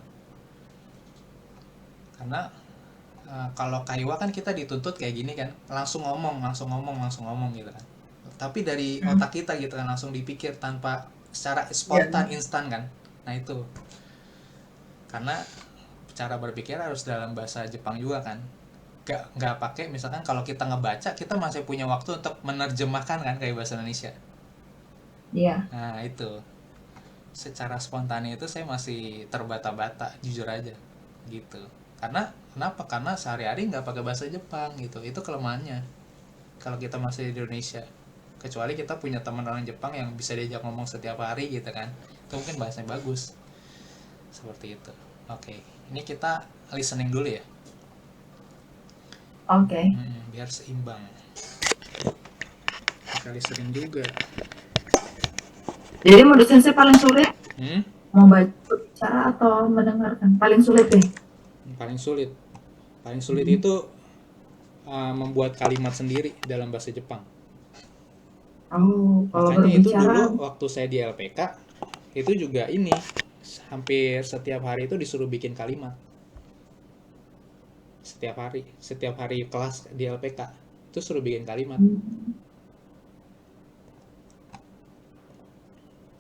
Karena kalau kaiwa kan kita dituntut kayak gini kan, langsung ngomong gitu kan. Tapi dari otak kita gitu kan, langsung dipikir tanpa secara spontan, instan kan. Nah itu karena cara berpikir harus dalam bahasa Jepang juga kan. Nggak pakai, misalkan kalau kita ngebaca, kita masih punya waktu untuk menerjemahkan kan kayak bahasa Indonesia. Iya. Nah itu secara spontan itu saya masih terbata-bata, jujur aja gitu. Kenapa? Karena sehari-hari nggak pakai bahasa Jepang gitu. Itu kelemahannya kalau kita masih di Indonesia. Kecuali kita punya teman orang Jepang yang bisa diajak ngomong setiap hari gitu kan, itu mungkin bahasanya bagus. Seperti itu. Oke, ini kita listening dulu ya. Oke. Biar seimbang. Kita listening juga. Jadi menurut sensei paling sulit membaca, bicara, atau mendengarkan? Paling sulit deh. Paling sulit itu membuat kalimat sendiri dalam bahasa Jepang. Makanya itu dulu waktu saya di LPK itu juga ini, hampir setiap hari itu disuruh bikin kalimat. Setiap hari kelas di LPK itu suruh bikin kalimat.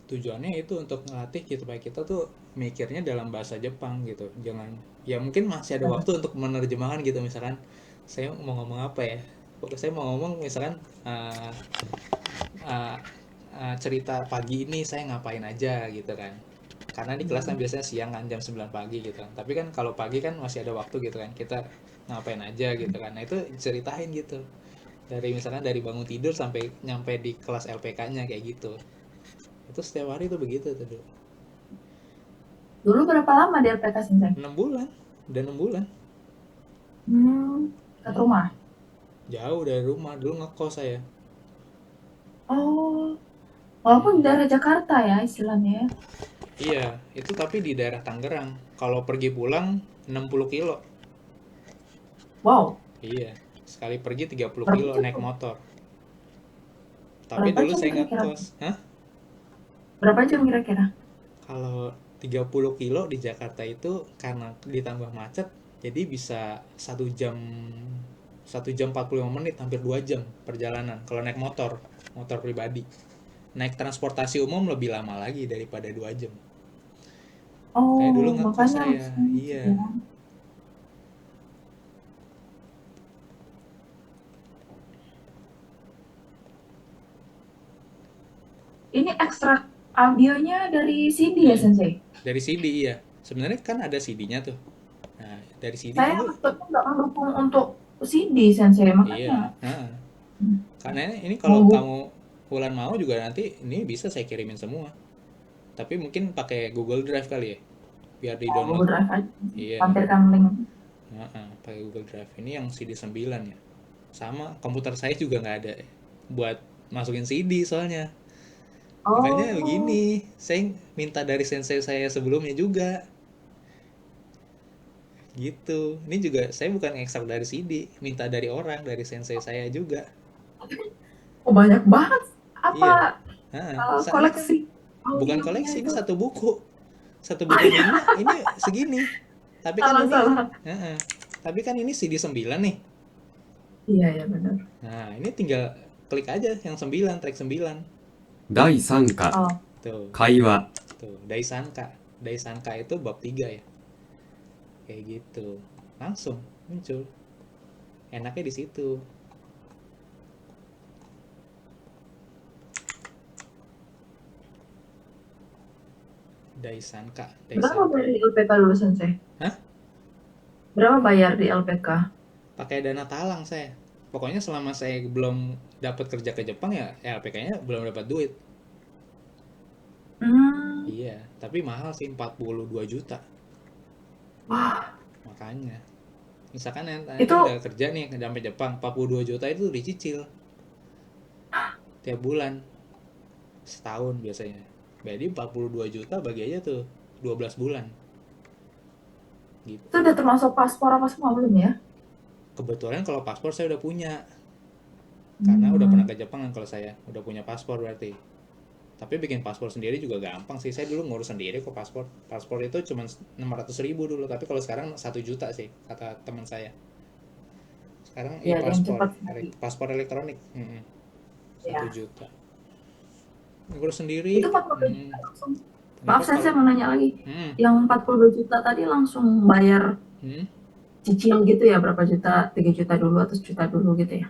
Tujuannya itu untuk ngelatih supaya kita tuh mikirnya dalam bahasa Jepang gitu. Jangan, ya mungkin masih ada waktu untuk menerjemahkan gitu. Misalkan saya mau ngomong apa ya, saya mau ngomong misalkan cerita pagi ini saya ngapain aja gitu kan, karena di kelas kan biasanya siang kan, jam 9 pagi gitu kan. Tapi kan kalau pagi kan masih ada waktu gitu kan, kita ngapain aja gitu kan. Nah itu ceritain gitu, misalkan dari bangun tidur sampai nyampe di kelas LPK-nya kayak gitu. Itu setiap hari tuh begitu tuh dulu. Dulu berapa lama di LPK sensei? 6 bulan. Udah 6 bulan. Dekat rumah? Jauh dari rumah, dulu ngekos saya. Oh, walaupun daerah Jakarta ya istilahnya ya. Iya, itu tapi di daerah Tangerang. Kalau pergi pulang 60 kilo. Wow. Iya, sekali pergi 30 kilo naik motor. Tapi Berapa dulu jam saya kira-kira? ngekos. Hah? Berapa jam kira-kira? Kalau 30 kilo di Jakarta itu karena ditambah macet, jadi bisa 1 jam 1 jam 45 menit, hampir 2 jam perjalanan kalau naik motor pribadi. Naik transportasi umum lebih lama lagi daripada 2 jam. Kayak dulu Oh, ngekos makanya saya, langsung iya. ya. Ini ekstrak audionya dari CD ya, Mm-mm. Sensei? Dari CD, iya. Sebenarnya kan ada CD-nya tuh. Nah, dari CD Saya juga. laptopnya nggak mendukung untuk CD, Sensei. Iya. Makanya Heeh. Karena ini mau kalau buka kamu Wulan mau juga nanti ini bisa saya kirimin semua. Tapi mungkin pakai Google Drive kali ya, biar di download. Google Drive aja. Iya. Tampilkan link. Heeh, pakai Google Drive. Ini yang CD 9 ya. Sama komputer saya juga nggak ada buat masukin CD soalnya. Makanya Oh, begini, saya minta dari sensei saya sebelumnya juga. Gitu. Ini juga saya bukan ekstrak dari CD, minta dari orang, dari sensei saya juga. oh banyak banget. Apa Iya. Heeh. Soalnya kan koleksi bukan audionya koleksi, ini itu? satu buku. Satu buku mini ini segini. Tapi kan Salah, ini, salah. heeh. Tapi kan ini CD 9 nih. Iya, ya benar. Nah, ini tinggal klik aja yang 9, track 9. 第3課 Oh, Tuh, 会話 tuh, Daisanka. Daisanka itu bab 3 ya. Kayak gitu. Langsung muncul. Enaknya di situ. Daisanka, berapa Daisanka. bayar di LPK dulu, Sensei? Hah? Berapa bayar di LPK? Pakai dana talang saya. Pokoknya selama saya belum dapat kerja ke Jepang ya LPK-nya belum dapat duit. Hmm, Iya, tapi mahal sih 42 juta. wah, Makanya. Misalkan nanti itu udah kerja nih sampai Jepang, 42 juta itu dicicil tiap bulan. Setahun biasanya. Jadi 42 juta bagi aja tuh 12 bulan. itu Gitu. udah termasuk paspor apa semua belum ya? Kebetulan kalau paspor saya udah punya. Karena udah pernah Hmm, ke Jepang kan kalau saya. Udah punya paspor berarti. Tapi bikin paspor sendiri juga gampang sih. Saya dulu ngurus sendiri kok paspor. Paspor itu cuma 600.000 dulu. Tapi kalau sekarang 1 juta sih kata teman saya. Sekarang ya yang e-paspor. cepat sekali. Paspor elektronik. 1 Ya, juta. Ngurus sendiri. itu 42 juta langsung. Kenapa Maaf, saya kalau... mau nanya lagi. Mm, Yang 42 juta tadi langsung bayar mm, cicil gitu ya, berapa juta? 3 juta dulu atau juta dulu gitu ya?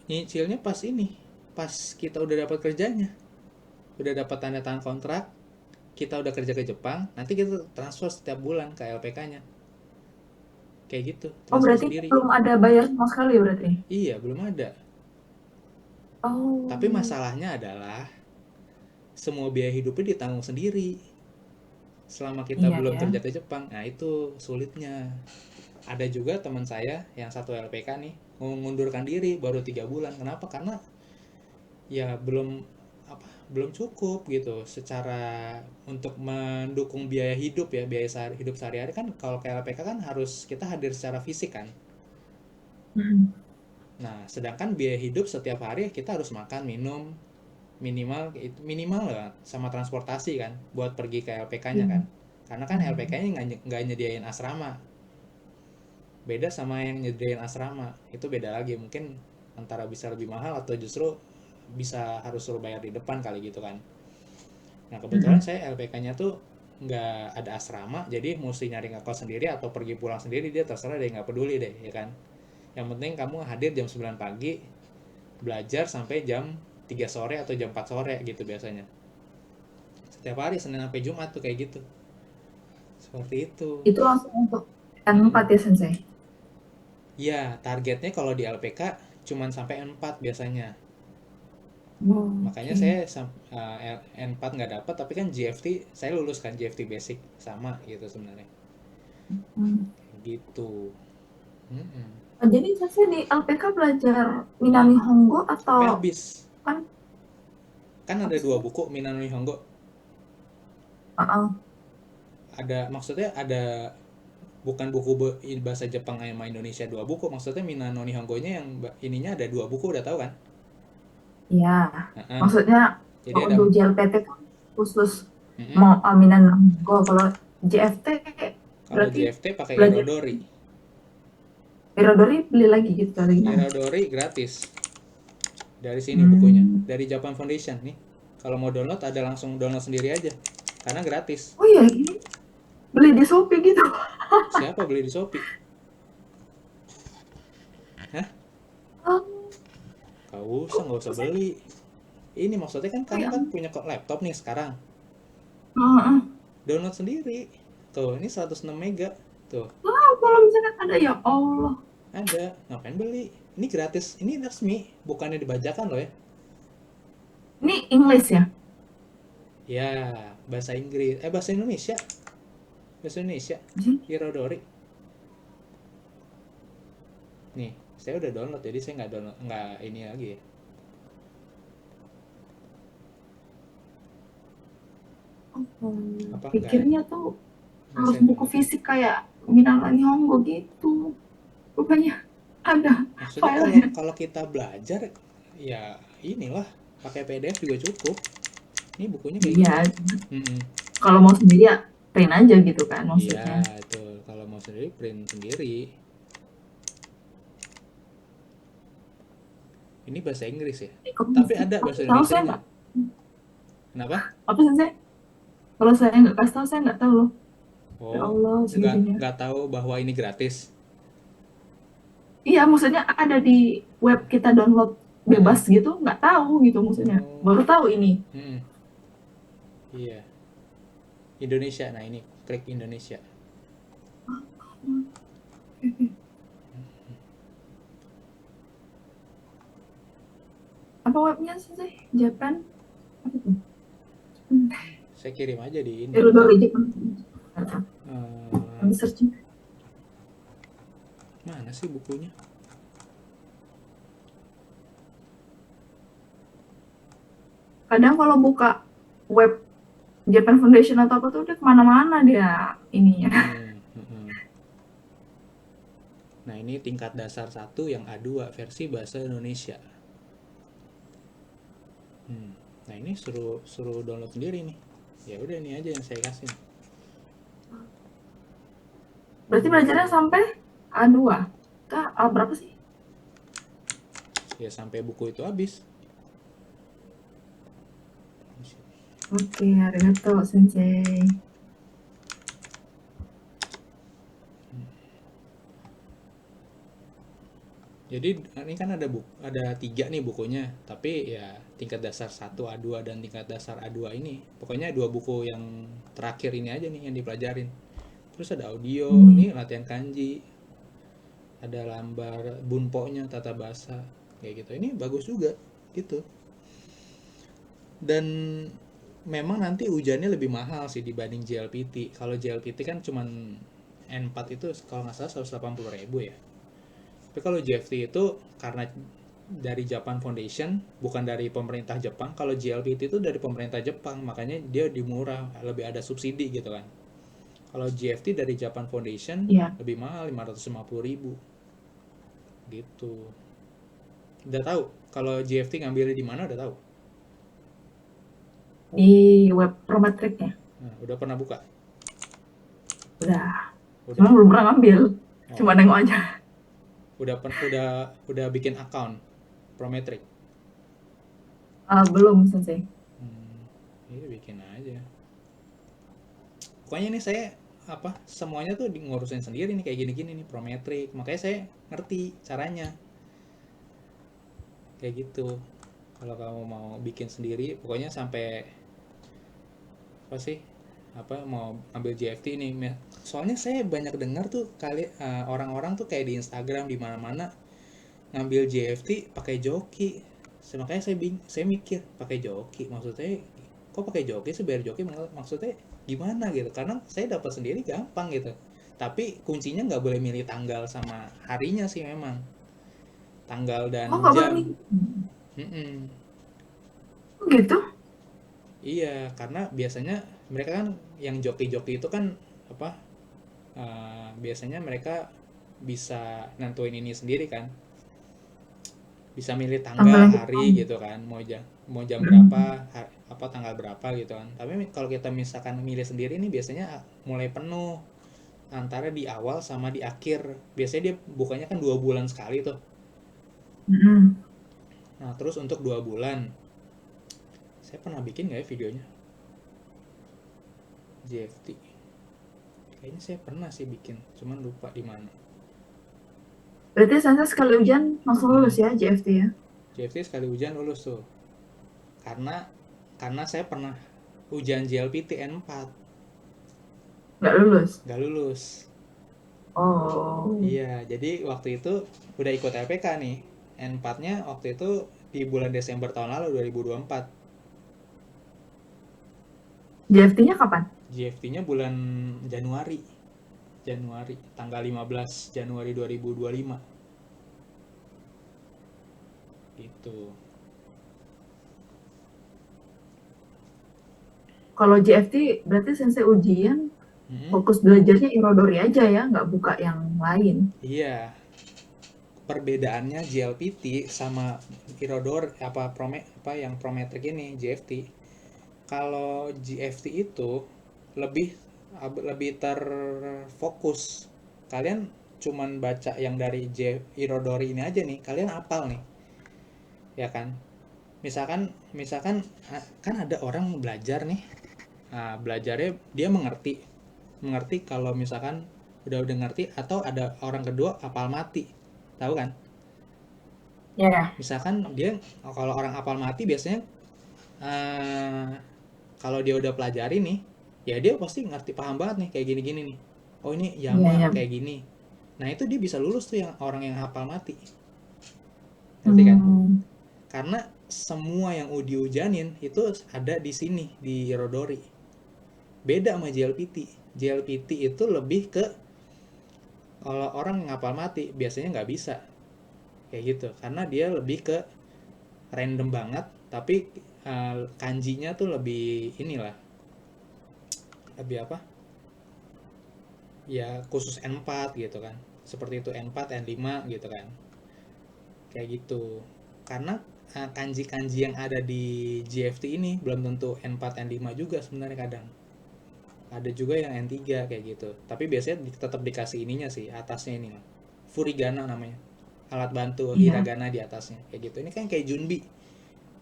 nyicilnya pas ini. Pas kita udah dapat kerjanya. Udah dapat tanda tangan kontrak. Kita udah kerja ke Jepang. Nanti kita transfer setiap bulan ke LPK-nya. Kayak gitu. Oh, Transfer berarti sendiri. belum ada bayar sama sekali berarti? Iya, belum ada. Tapi Oh, masalahnya adalah semua biaya hidupnya ditanggung sendiri selama kita iya belum ya. kerja ke Jepang. Nah, itu sulitnya. Ada juga teman saya yang satu LPK nih mengundurkan diri baru 3 bulan. Kenapa? Karena ya belum cukup gitu secara untuk mendukung biaya hidup ya, hidup sehari-hari kan. Kalau ke LPK kan harus kita hadir secara fisik kan. Hmm. Nah, sedangkan biaya hidup setiap hari kita harus makan, minum, minimal lah sama transportasi kan buat pergi ke LPK-nya Iya. kan. Karena kan LPK-nya nggak nyediain asrama. Beda sama yang nyediain asrama. Itu beda lagi. Mungkin antara bisa lebih mahal atau justru bisa harus suruh bayar di depan kali gitu kan. Nah, kebetulan Hmm. saya LPK-nya tuh nggak ada asrama, jadi mesti nyari ngekos sendiri atau pergi pulang sendiri, dia terserah deh, nggak peduli deh, ya kan. Yang penting kamu hadir jam 9 pagi, belajar sampai jam 3 sore atau jam 4 sore gitu biasanya. Setiap hari Senin sampai Jumat tuh kayak gitu. Seperti itu. Itu langsung untuk N4 Mm-mm. ya, Sensei? Ya, targetnya kalau di LPK cuman sampai N4 biasanya. Makanya Oke. saya N4 nggak dapat, tapi kan GFT saya lulus kan, GFT basic sama gitu sebenarnya. Hmm. Gitu. Mm-mm. Nah, jadi Sensei di LPK belajar Mm. Minami Hongo atau Sampai habis. kan Kan ada apa dua sih? buku Minano Nihongo. Ah, Maksudnya ada bukan buku bahasa Jepang sama Indonesia, dua buku. Maksudnya Minano Nihongo-nya yang ininya ada dua buku, udah tahu kan? iya. Heeh. Maksudnya Jadi kalau ada, untuk JLPT kan khusus mm-mm. mau Minami Hongo. Kalau JFT Kalau berarti JFT pakai belajar Irodori. Irodori beli lagi gitu atau gimana? Irodori gratis dari sini bukunya, dari Japan Foundation nih. Kalau mau download ada langsung download sendiri aja karena gratis. Oh iya, ini beli di Shopee gitu. Siapa beli di Shopee? Hah? Oh, Nggak usah beli. Ini maksudnya kan oh kamu ya. kan punya laptop nih sekarang. Heeh. Download sendiri. Tuh, ini 106 mega. Tuh, Wow, kalau misalkan ada ya Allah. ada. Ngapain beli? Ini gratis. Ini resmi, bukannya dibajakan loh ya. Ini English ya? Ya, bahasa Inggris. Bahasa Indonesia. Bahasa Indonesia. Sih? Irodori. Nih, saya udah download jadi saya nggak download, nggak ini lagi ya. Oh, Apa nggak pikirnya tuh nggak harus saya buku download? fisik kayak Minanga Nihongo gitu. Rupanya ada Maksudnya kalau filenya. kalau kita belajar ya inilah pakai PDF juga cukup. Ini bukunya kayak Iya, gini. cuma Mm-mm. kalau mau sendiri ya print aja gitu kan Iya, maksudnya. itu kalau mau sendiri print sendiri. Ini bahasa Inggris ya. Ini kok Tapi bisa? ada Tapi bahasa tahu saya Indonesianya. nggak? Kenapa? Apa sih saya? Kalau saya nggak kasih tahu saya nggak tahu loh. Ya Oh, Allah nggak segitunya. nggak tahu bahwa ini gratis. Iya, maksudnya ada di web kita download Mm-mm. bebas gitu, nggak tahu gitu maksudnya. Oh, Baru tahu ini. mm-mm. Iya. Indonesia. Nah ini klik Indonesia. Apa webnya sih? Japan? Apa tuh? Saya kirim aja di ini. Erudor Japan. Eh, Kami searching. mana sih bukunya? Kadang kalau buka web Japan Foundation atau apa tuh udah kemana-mana dia ininya. Mm-mm. Nah ini tingkat dasar 1 yang A2 versi bahasa Indonesia. Nah ini suruh download sendiri nih. Ya udah ini aja yang saya kasih. Berarti belajarnya sampai A2. Kita A berapa sih? Ya sampai buku itu habis. Oke, arigato sensei. Jadi ini kan ada 3 nih bukunya, tapi ya tingkat dasar 1 A2 dan tingkat dasar A2 ini. Pokoknya 2 buku yang terakhir ini aja nih yang dipelajarin. Terus ada audio, Hmm. ini latihan kanji, ada lambar bunpo-nya, tata bahasa, kayak gitu. Ini bagus juga gitu. Dan memang nanti ujiannya lebih mahal sih dibanding JLPT. Kalau JLPT kan cuman N4 itu kalau nggak salah 180.000 ya. Tapi kalau JFT itu karena dari Japan Foundation, bukan dari pemerintah Jepang. Kalau JLPT itu dari pemerintah Jepang, makanya dia dimurah, lebih ada subsidi gitu kan. Kalau JFT dari Japan Foundation Iya, lebih mahal 550.000 gitu. Udah tahu kalau JFT ngambilnya di mana udah tahu. di web Prometric ya. Nah, udah pernah buka? Udah. Udah. Cuma belum pernah ngambil. Cuma Oh, nengok aja. udah bikin account Prometric. Belum sensei. Iya bikin aja. Pokoknya nih saya semuanya tuh ngurusin sendiri nih kayak gini-gini nih Prometric. Makanya saya ngerti caranya kayak gitu. Kalau kamu mau bikin sendiri, pokoknya sampai apa sih? Mau ambil JFT ini. Soalnya saya banyak dengar tuh orang-orang tuh kayak di Instagram di mana-mana ngambil JFT pakai joki. Makanya saya mikir pakai joki maksudnya kok pakai joki sih, biar joki maksudnya gimana gitu, karena saya dapat sendiri gampang gitu, tapi kuncinya nggak boleh milih tanggal sama harinya sih, memang tanggal Oh, dan nggak boleh jam. nih. Mm-mm. Oh, gitu? Iya, karena biasanya mereka kan yang joki-joki itu kan apa biasanya mereka bisa nentuin ini sendiri kan, bisa milih Tanggal tanggal yang hari Jepang. gitu kan, mau jam berapa, tanggal berapa gitu kan. Tapi kalau kita misalkan milih sendiri nih biasanya mulai penuh, antara di awal sama di akhir. Biasanya dia bukanya kan 2 bulan sekali tuh. Mm-mm. Nah terus untuk 2 bulan, saya pernah bikin nggak ya videonya JFT? Kayaknya saya pernah sih bikin, cuman lupa di mana. Berarti Sensei sekali ujian langsung lulus ya JFT ya? JFT sekali ujian lulus tuh, karena saya pernah ujian JLPT N4 Nggak lulus? nggak lulus. Oh. Iya, jadi waktu itu udah ikut LPK nih. N4-nya waktu itu di bulan Desember tahun lalu 2024. JFT-nya kapan? JFT-nya bulan Januari. Tanggal 15 Januari 2025. Gitu. Kalau JFT berarti Sensei ujian Mm-mm. fokus belajarnya Irodori aja ya, nggak buka yang lain. Iya, perbedaannya JLPT sama Irodor yang Prometric ini JFT. Kalau GFT itu lebih lebih terfokus. Kalian cuman baca yang dari Irodori ini aja nih, kalian hafal nih, ya kan? Misalkan kan ada orang belajar nih. Nah, belajarnya dia mengerti kalau misalkan udah ngerti, atau ada orang kedua hafal mati. Tahu kan? Ya. Misalkan dia, kalau orang hafal mati biasanya eh, kalau dia udah pelajari nih, ya dia pasti ngerti, paham banget nih kayak gini-gini nih. Oh ini Iya, Yama iya. kayak gini. Nah itu dia bisa lulus tuh, yang orang yang hafal mati. Ngerti kan? Hmm. Karena semua yang diujanin itu ada di sini, di Rodori. Beda sama JLPT. JLPT itu lebih ke, kalau orang yang hafal mati biasanya nggak bisa kayak gitu, karena dia lebih ke random banget, tapi kanjinya tuh lebih inilah, lebih apa ya, khusus N4 gitu kan, seperti itu, N4 N5 gitu kan, kayak gitu. Karena kanji-kanji yang ada di GFT ini belum tentu N4 N5 juga sebenarnya, kadang ada juga yang N3 kayak gitu, tapi biasanya tetap dikasih ininya sih, atasnya ini mah furigana namanya, alat bantu Iya. hiragana di atasnya kayak gitu. Ini kan kayak Junbi.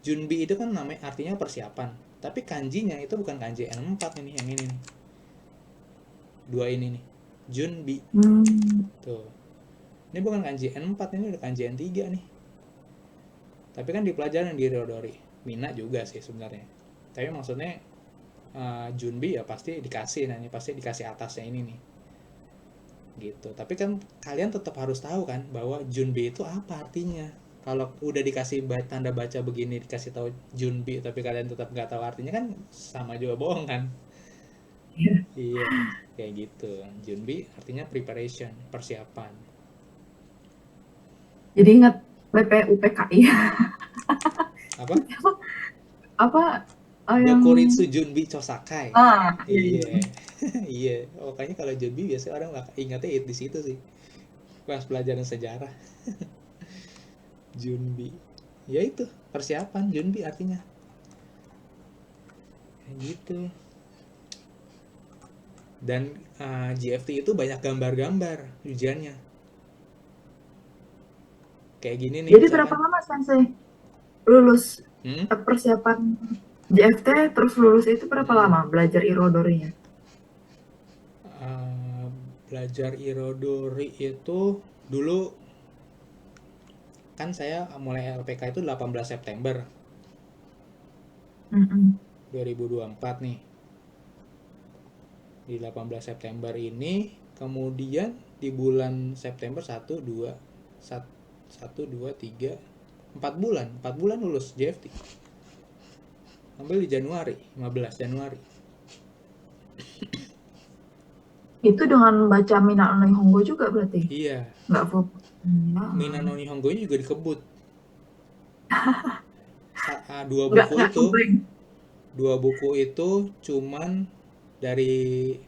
Junbi itu kan namanya artinya persiapan, tapi kanjinya itu bukan kanji N4 ini, yang ini nih, dua ini nih, Junbi. Hmm. Tuh. Ini bukan kanji N4, ini udah kanji N3 nih. Tapi kan di pelajaran di Ryodori. Mina juga sih sebenarnya. Tapi maksudnya Junbi ya pasti dikasih, nah ini pasti dikasih atasnya ini nih. Gitu. Tapi kan kalian tetap harus tahu kan bahwa Junbi itu apa artinya. Kalau udah dikasih tanda baca begini, dikasih tahu Junbi, tapi kalian tetap nggak tahu artinya, kan sama juga bohong kan. Iya. Iya, kayak gitu. Junbi artinya preparation, persiapan. Jadi ingat BPUPKI. Apa? Apa yang Dokuritsu Junbi Chosakai. iya, iya. Iya. Iya. Makanya kalau Junbi biasanya orang ingatnya di situ sih. Pas pelajaran sejarah. Junbi. Ya itu, persiapan Junbi artinya. Kayak gitu. Dan GFT itu banyak gambar-gambar ujiannya. Kayak gini nih Jadi berapa misalkan. lama Sensei lulus Hmm? persiapan JFT terus lulus itu berapa Hmm. lama belajar Irodorinya? Uh, Belajar Irodori itu dulu kan saya mulai LPK itu 18 September Mm-mm. 2024 nih. Di 18 September ini, kemudian di bulan September 1 2 1 2 3 4 bulan, 4 bulan lulus JFT. Ambil di Januari, 15 Januari. Itu dengan baca Mina no Nihongo juga berarti? Iya, Nggak fokus. Mina no Nihongo-nya juga dikebut. Dua Nggak buku itu, komplain. cuman dari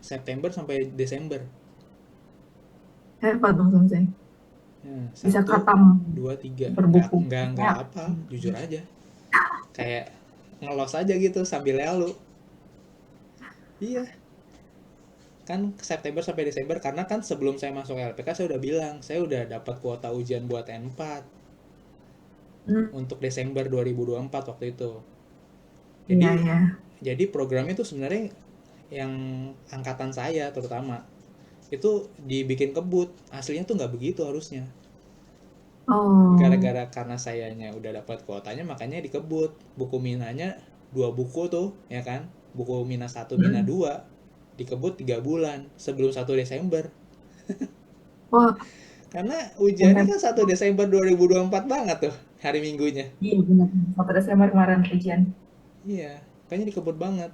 September sampai Desember. Hebat dong Sensei. Nah, Bisa 1 khatam 2 3, berbuku. nggak apa, jujur aja. Kayak ngelos aja gitu sambil lalu. Iya, kan September sampai Desember, karena kan sebelum saya masuk LPK saya udah bilang saya udah dapat kuota ujian buat N4 untuk Desember 2024 waktu itu. Jadi Iya, iya. jadi programnya itu sebenarnya yang angkatan saya terutama itu dibikin kebut, aslinya tuh nggak begitu harusnya. Oh. Gara-gara karena sayanya udah dapat kuotanya makanya dikebut. Buku minanya 2 buku tuh ya kan, buku mina 1 mina 2 dikebut 3 bulan sebelum 1 Desember. Wah, Karena ujiannya kan 1 Desember 2024 banget tuh hari Minggunya. iya benar. 1 Desember kemarin ujian. Iya, kayaknya dikebut banget.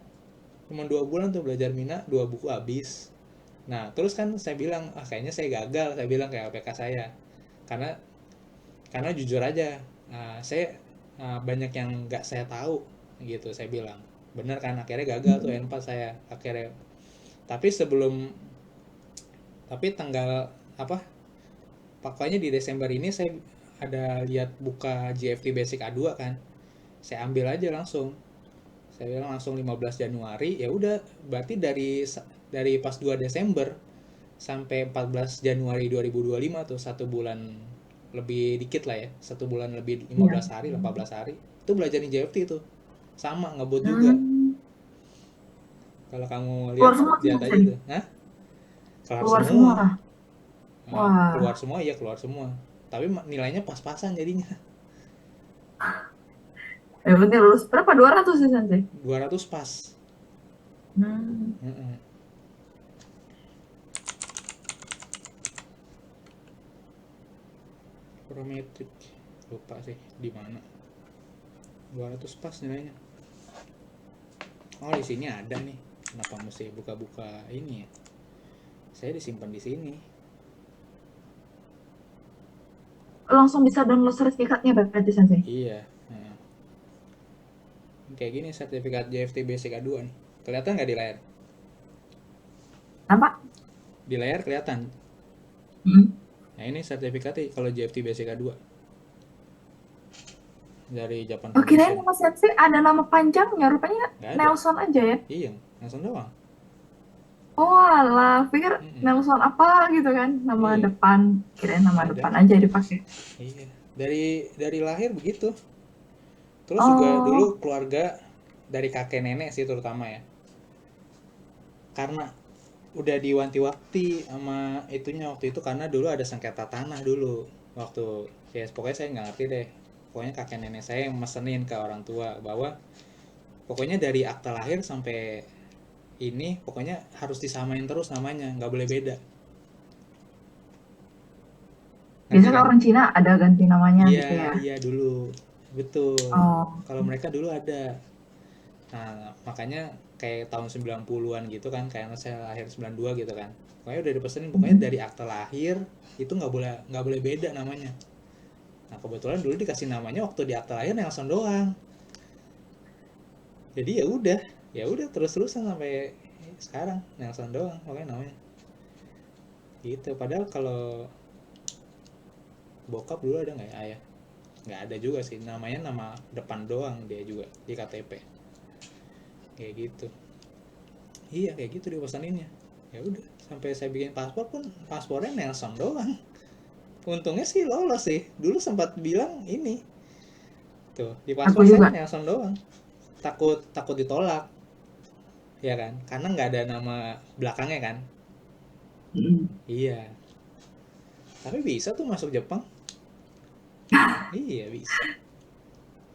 Cuma 2 bulan tuh belajar mina, 2 buku habis. Nah, terus kan saya bilang, kayaknya saya gagal, saya bilang ke LPK saya. Karena jujur aja, saya banyak yang nggak saya tahu gitu, saya bilang. Bener kan, akhirnya gagal tuh N4 saya akhirnya. Tapi tanggal apa? Pokoknya di Desember ini saya ada lihat buka GFT Basic A2 kan. Saya ambil aja langsung. Saya bilang langsung 15 Januari, ya udah berarti dari pas 2 Desember sampai 14 Januari 2025 tuh 1 bulan lebih dikit lah ya, 1 bulan lebih 15 hari 14 hari itu belajar di JFT itu sama ngebut juga. Kalau kamu lihat Keluar semua lihat aja sih. tuh, hah? Keluar semua. Wah. Keluar semua, iya keluar semua, tapi nilainya pas-pasan jadinya. Ya penting lulus berapa? 200 sih Sensei. 200 pas. Hmm. Mm-mm. Prometrik lupa sih di mana. 200 pas nilainya. Oh, di sini ada nih. Kenapa mesti buka-buka ini ya? Saya disimpan di sini. Langsung bisa download sertifikatnya berarti Sensei. Iya. Nah. Kayak gini sertifikat JFT Basic A2 nih. Kelihatan nggak di layar? Nampak? Di layar kelihatan. Nah, ini sertifikatnya kalau JFT Basic A2. Dari Japan Oh, kirain Foundation. nama Sensei ada nama panjangnya, rupanya Nggak ada. Nelson aja ya? Iya, langsung doang. Oh alah, pikir Nelson apa gitu kan, nama Iya. depan, kirain nama Ada. depan aja dipakai. Iya. Dari lahir begitu. Terus juga dulu keluarga dari kakek nenek sih terutama ya. Karena udah diwanti-wanti sama itunya waktu itu, karena dulu ada sengketa tanah dulu. Waktu ya pokoknya saya nggak ngerti deh. Pokoknya kakek nenek saya yang mesenin ke orang tua bahwa pokoknya dari akta lahir sampai ini pokoknya harus disamain terus namanya, nggak boleh beda. Biasanya orang Cina ada ganti namanya Iya, gitu ya. iya dulu. Betul. Oh. Kalau mereka dulu ada. Nah, makanya kayak tahun 90-an gitu kan, kayak saya lahir 92 gitu kan. Pokoknya udah dipesenin, pokoknya dari akta lahir itu nggak boleh beda namanya. Nah, kebetulan dulu dikasih namanya waktu di akta lahir Nelson doang. Jadi ya udah terus-terusan sampai sekarang Nelson doang pokoknya namanya. Gitu. Padahal kalau bokap dulu ada nggak ya ayah? Nggak ada juga sih, namanya nama depan doang dia juga di KTP. Kayak gitu. Iya kayak gitu dipesaninnya. Ya udah sampai saya bikin paspor pun paspornya Nelson doang. Untungnya sih lolos sih. Dulu sempat bilang ini tuh di paspor saya Nelson doang. Takut ditolak, ya kan? Karena nggak ada nama belakangnya kan. Iya. Tapi bisa tuh masuk Jepang. Iya bisa.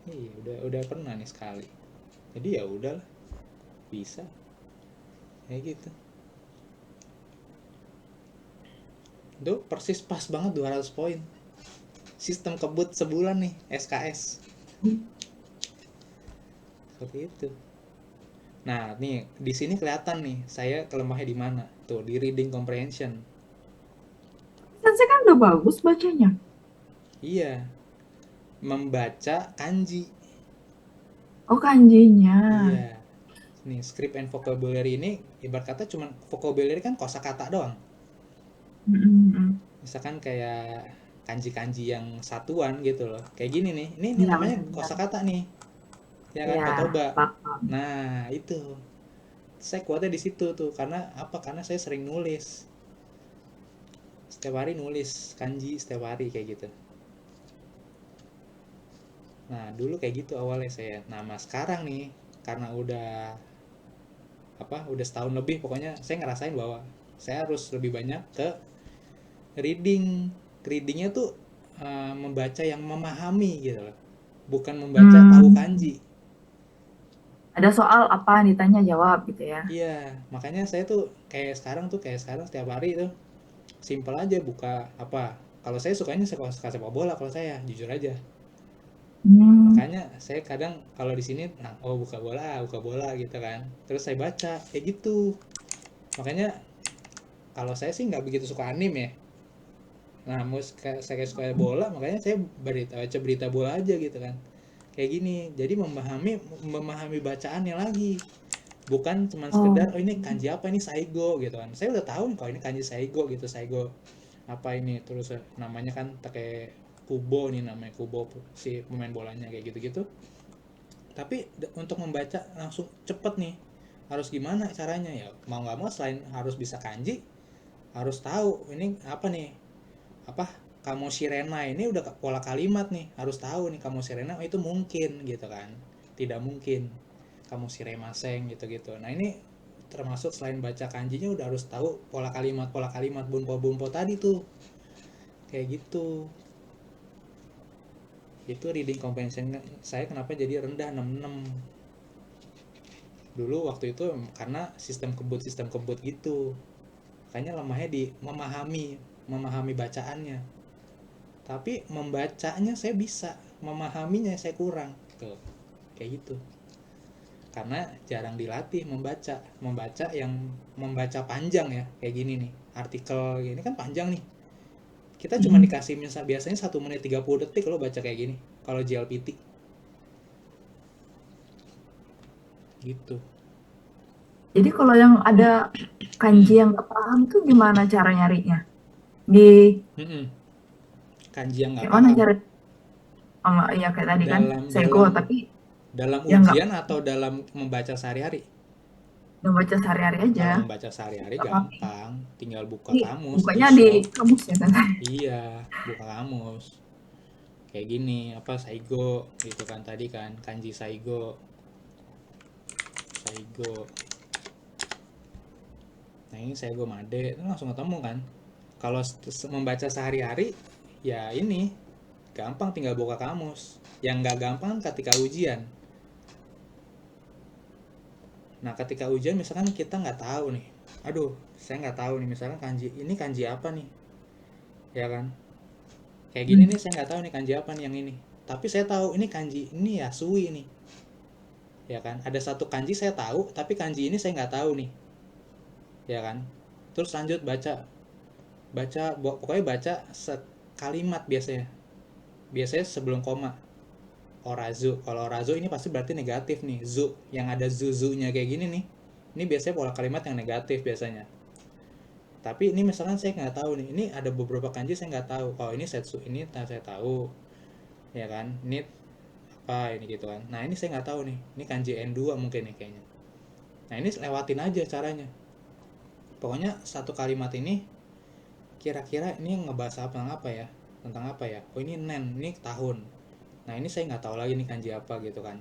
Iya udah pernah nih sekali. Jadi ya udahlah bisa. Kayak gitu. Itu persis pas banget 200 poin. Sistem kebut sebulan nih SKS. Seperti itu. Nah, nih di sini kelihatan nih saya kelemahnya di mana. Tuh, di reading comprehension. Sensei kan udah bagus bacanya. Iya. Membaca kanji. Oh, kanjinya. Iya. Nih, script and vocabulary ini ibarat kata cuman vocabulary kan kosakata doang. Misalkan kayak kanji-kanji yang satuan gitu loh. Kayak gini nih. Ini namanya kosakata nih. Ya kan, kotoba. Nah, itu. saya kuatnya di situ tuh. Karena apa? Karena saya sering nulis, setiap hari nulis kanji setiap hari kayak gitu. Nah dulu kayak gitu awalnya saya. Nah mas sekarang nih, karena udah setahun lebih, pokoknya saya ngerasain bahwa saya harus lebih banyak ke readingnya tuh membaca yang memahami gitu loh, bukan membaca tahu kanji. Ada soal apa ditanya jawab gitu ya. Iya, makanya saya tuh kayak sekarang setiap hari tuh simple aja buka apa. Kalau saya sukanya suka sepak bola, kalau saya jujur aja. Makanya saya kadang kalau di sini, nah, buka bola gitu kan. Terus saya baca kayak gitu. Makanya kalau saya sih nggak begitu suka anime ya. Nah, saya suka bola, makanya saya baca berita bola aja gitu kan. Kayak gini. Jadi memahami bacaannya lagi. Bukan cuma sekedar oh ini kanji apa, ini saigo gitu kan. Saya udah tahu nih kalau ini kanji saigo gitu, saigo apa ini, terus namanya kan pakai kubo nih, namanya kubo si pemain bolanya kayak gitu-gitu. Tapi untuk membaca langsung cepet nih, harus gimana caranya ya? Mau nggak mau selain harus bisa kanji, harus tahu ini apa nih, apa kamu sirena ini udah pola kalimat nih, harus tahu nih kamu sirena itu mungkin gitu kan, tidak mungkin kamu siremaseng gitu-gitu. Nah ini termasuk selain baca kanjinya udah harus tahu pola kalimat bunpo tadi tuh kayak gitu. Itu reading comprehension saya kenapa jadi rendah 66 dulu waktu itu, karena sistem kebut gitu. Makanya lemahnya di memahami bacaannya. Tapi membacanya saya bisa, memahaminya saya kurang tuh. Kayak gitu. Karena jarang dilatih membaca yang membaca panjang ya, kayak gini nih. Artikel gini kan panjang nih. Kita cuma dikasih biasanya 1 menit 30 detik lo baca kayak gini kalau JLPT. Gitu. Jadi kalau yang ada kanji yang nggak paham tuh gimana cara nyarinya? Di Kanji yang nggak kayak mana paham cara ya kayak tadi kan dalam sego tapi yang nggak ujian atau dalam membaca sehari-hari? membaca sehari-hari aja. Kalau membaca sehari-hari gampang, tinggal buka Ini kamus, bukanya di Jisoo. kamus ya kan? Iya, buka kamus. Kayak gini, apa saigo gitu kan tadi kan, kanji saigo. Nah ini saigo made, itu langsung ketemu kan. Kalau membaca sehari-hari, ya ini gampang, tinggal buka kamus. Yang nggak gampang ketika ujian. Nah ketika ujian misalkan kita nggak tahu nih, aduh saya nggak tahu nih misalkan kanji apa nih, ya kan, kayak gini nih saya nggak tahu nih kanji apa nih yang ini, tapi saya tahu ini kanji ini ya sui nih, ya kan, ada satu kanji saya tahu tapi kanji ini saya nggak tahu nih, ya kan. Terus lanjut baca pokoknya baca sekalimat biasanya sebelum koma. Orazu, kalau orazu ini pasti berarti negatif nih. Zu yang ada zuzunya kayak gini nih, ini biasanya pola kalimat yang negatif biasanya. Tapi ini misalkan saya nggak tahu nih, ini ada beberapa kanji saya nggak tahu. Oh ini setsu, ini saya tahu, ya kan, ini apa ini gitu kan. Nah ini saya nggak tahu nih, ini kanji N2 mungkin nih kayaknya. Nah ini lewatin aja caranya. Pokoknya satu kalimat ini kira-kira ini ngebahas apa ya, tentang apa ya. Oh ini nen, ini tahun. Nah ini saya nggak tahu lagi nih kanji apa gitu kan.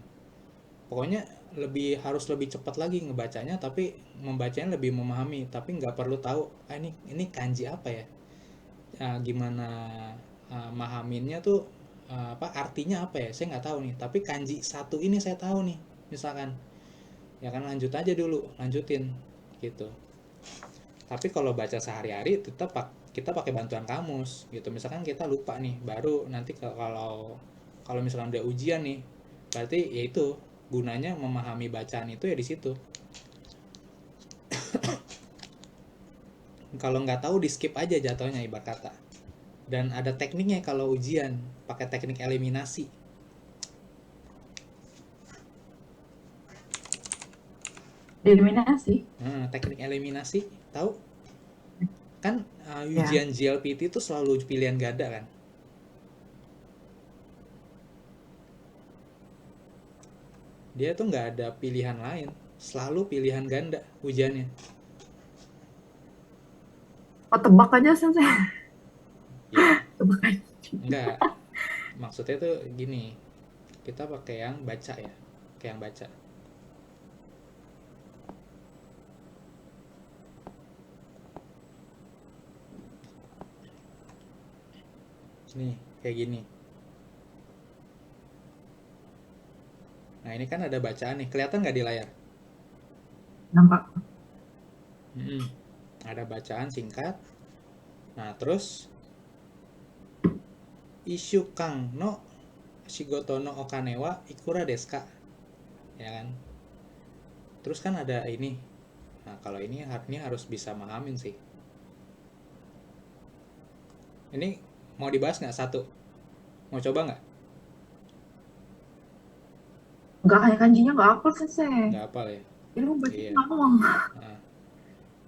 Pokoknya harus lebih cepat lagi ngebacanya, tapi membacanya lebih memahami, tapi nggak perlu tahu ini kanji apa ya, gimana mahaminnya tuh, apa artinya apa ya, saya nggak tahu nih, tapi kanji satu ini saya tahu nih misalkan, ya kan, lanjutin gitu. Tapi kalau baca sehari-hari tetap kita pakai bantuan kamus gitu. Misalkan kita lupa nih, baru nanti kalau misalkan udah ujian nih, berarti ya itu gunanya memahami bacaan itu ya di situ. Kalau nggak tahu di skip aja jatuhnya ibarat kata. Dan ada tekniknya kalau ujian, pakai teknik eliminasi. Eliminasi. Teknik eliminasi tahu kan, ujian JLPT itu selalu pilihan ganda kan. Dia tuh nggak ada pilihan lain, selalu pilihan ganda hujannya. Oh, tebak aja sensei. Ya, Tebak aja. enggak. Maksudnya tuh gini, kita pakai yang baca ya, kayak yang baca. Nih, kayak gini. Nah, ini kan ada bacaan nih. Kelihatan nggak di layar? Nampak. Mm-mm. Ada bacaan singkat. Nah, terus isu kang no shigoto no okane wa ikura desu ka? Ya kan? Terus kan ada ini. Nah, kalau ini harus bisa mahamin sih. Ini mau dibahas nggak satu? Mau coba nggak? Nggak kayak kanjinya nggak apa sensei. Nggak hafal ya? Ilmu baca Iya. doang. Nah,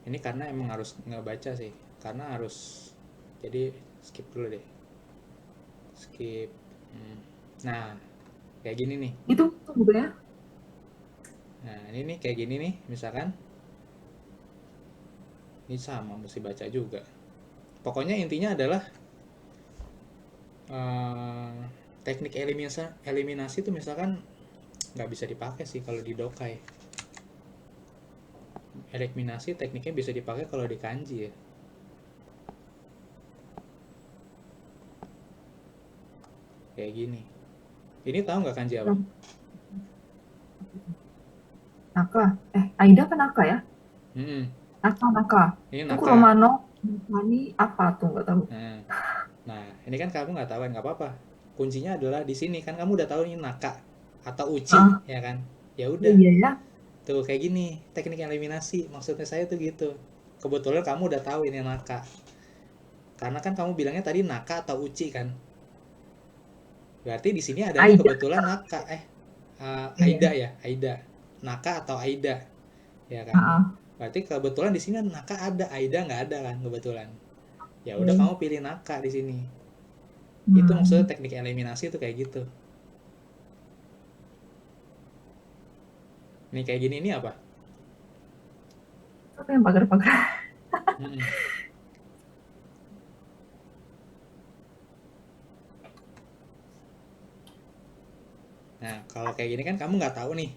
ini karena emang harus ngebaca sih. Karena harus. Jadi skip dulu deh. Skip. Nah, kayak gini nih. Itu juga ya. Nah, ini nih kayak gini nih, misalkan. Ini sama, mesti baca juga. Pokoknya intinya adalah teknik eliminasi itu misalkan nggak bisa dipakai sih kalau di dokai. Eliminasi tekniknya bisa dipakai kalau di kanji ya. Kayak gini. Ini tahu nggak kanji apa? Naka. Aida kan Naka ya? Hmm, Naka. ini Itu naka. Kuromano. Ini apa tuh nggak tahu. Nah, ini kan kamu nggak tahu, nggak apa-apa. Kuncinya adalah di sini kan kamu udah tahu ini naka atau uchi, ya kan? Ya udah. Iya ya. Tuh kayak gini, teknik eliminasi. Maksudnya saya tuh gitu. Kebetulan kamu udah tahu ini naka. Karena kan kamu bilangnya tadi naka atau uchi kan. Berarti di sini adanya Aida. kebetulan naka. Aida ya, Aida. Naka atau Aida. Ya kan? Berarti kebetulan di sini naka ada, Aida nggak ada kan kebetulan. Ya udah kamu pilih naka di sini. Itu maksudnya teknik eliminasi tuh kayak gitu. Nih kayak gini ini apa? Apa yang pagar-pagar? Nah, kalau kayak gini kan kamu nggak tahu nih.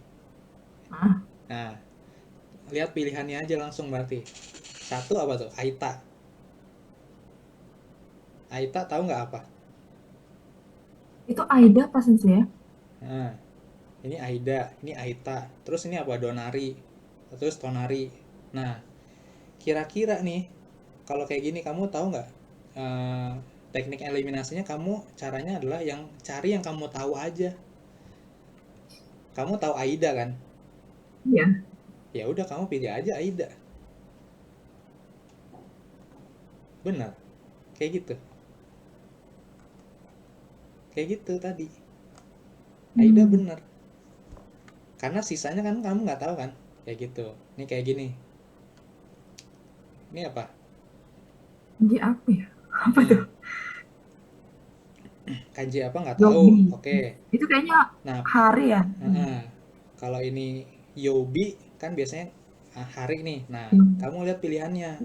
Nah, lihat pilihannya aja langsung berarti. Satu apa tuh? Aita. Aita tahu nggak apa? Itu Aida apa sensei ya? Nah, ini Aida, ini Aita. Terus ini apa? Donari. Terus Tonari. Nah, kira-kira nih, kalau kayak gini kamu tahu nggak? Teknik eliminasinya kamu caranya adalah yang cari yang kamu tahu aja. Kamu tahu Aida kan? Iya. Ya udah kamu pilih aja Aida. Benar. Kayak gitu. Kayak gitu tadi. Aida benar. Karena sisanya kan kamu nggak tahu kan. Kayak gitu. Ini kayak gini. Ini apa? Kanji apa ya? Apa tuh? Kanji apa nggak tahu. Oke. Itu kayaknya Nah, hari ya. kalau ini Yobi kan biasanya hari nih. Nah, kamu lihat pilihannya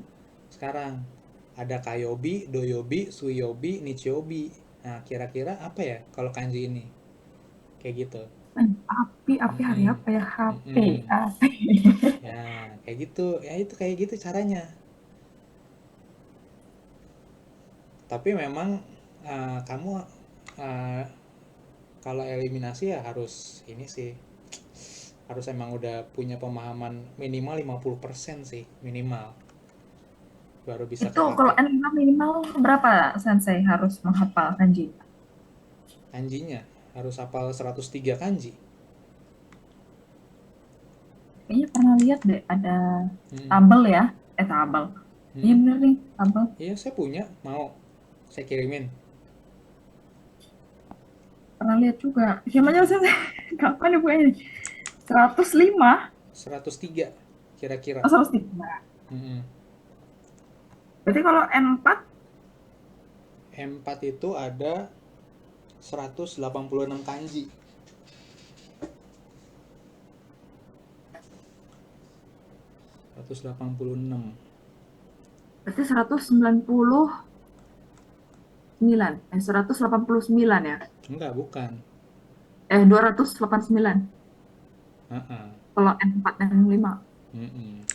sekarang. Ada Kayobi, Doyobi, Suyobi, Nichiyobi. Nah, kira-kira apa ya kalau kanji ini? Kayak gitu. Api hari apa ya? HP. Ya, kayak gitu. Ya itu kayak gitu caranya. Tapi memang kamu kalau eliminasi ya harus ini sih. Harus emang udah punya pemahaman minimal 50% sih, minimal. Baru bisa Itu kalau kepake. N5 minimal berapa sensei harus menghafal kanji? Kanjinya harus hafal 103 kanji. Kayaknya pernah lihat deh ada tabel ya. Tabel. Iya bener nih, tabel. Iya, saya punya. Mau saya kirimin. Pernah lihat juga. Gimana sensei? Kapan ibu ini? 105? 103 kira-kira. Oh, 103. Berarti kalau N4? M4 itu ada 186 kanji. 286. Berarti 199. 189 ya? Enggak, bukan. 289. Heeh. Kalau N4 dan N5. Mm-mm.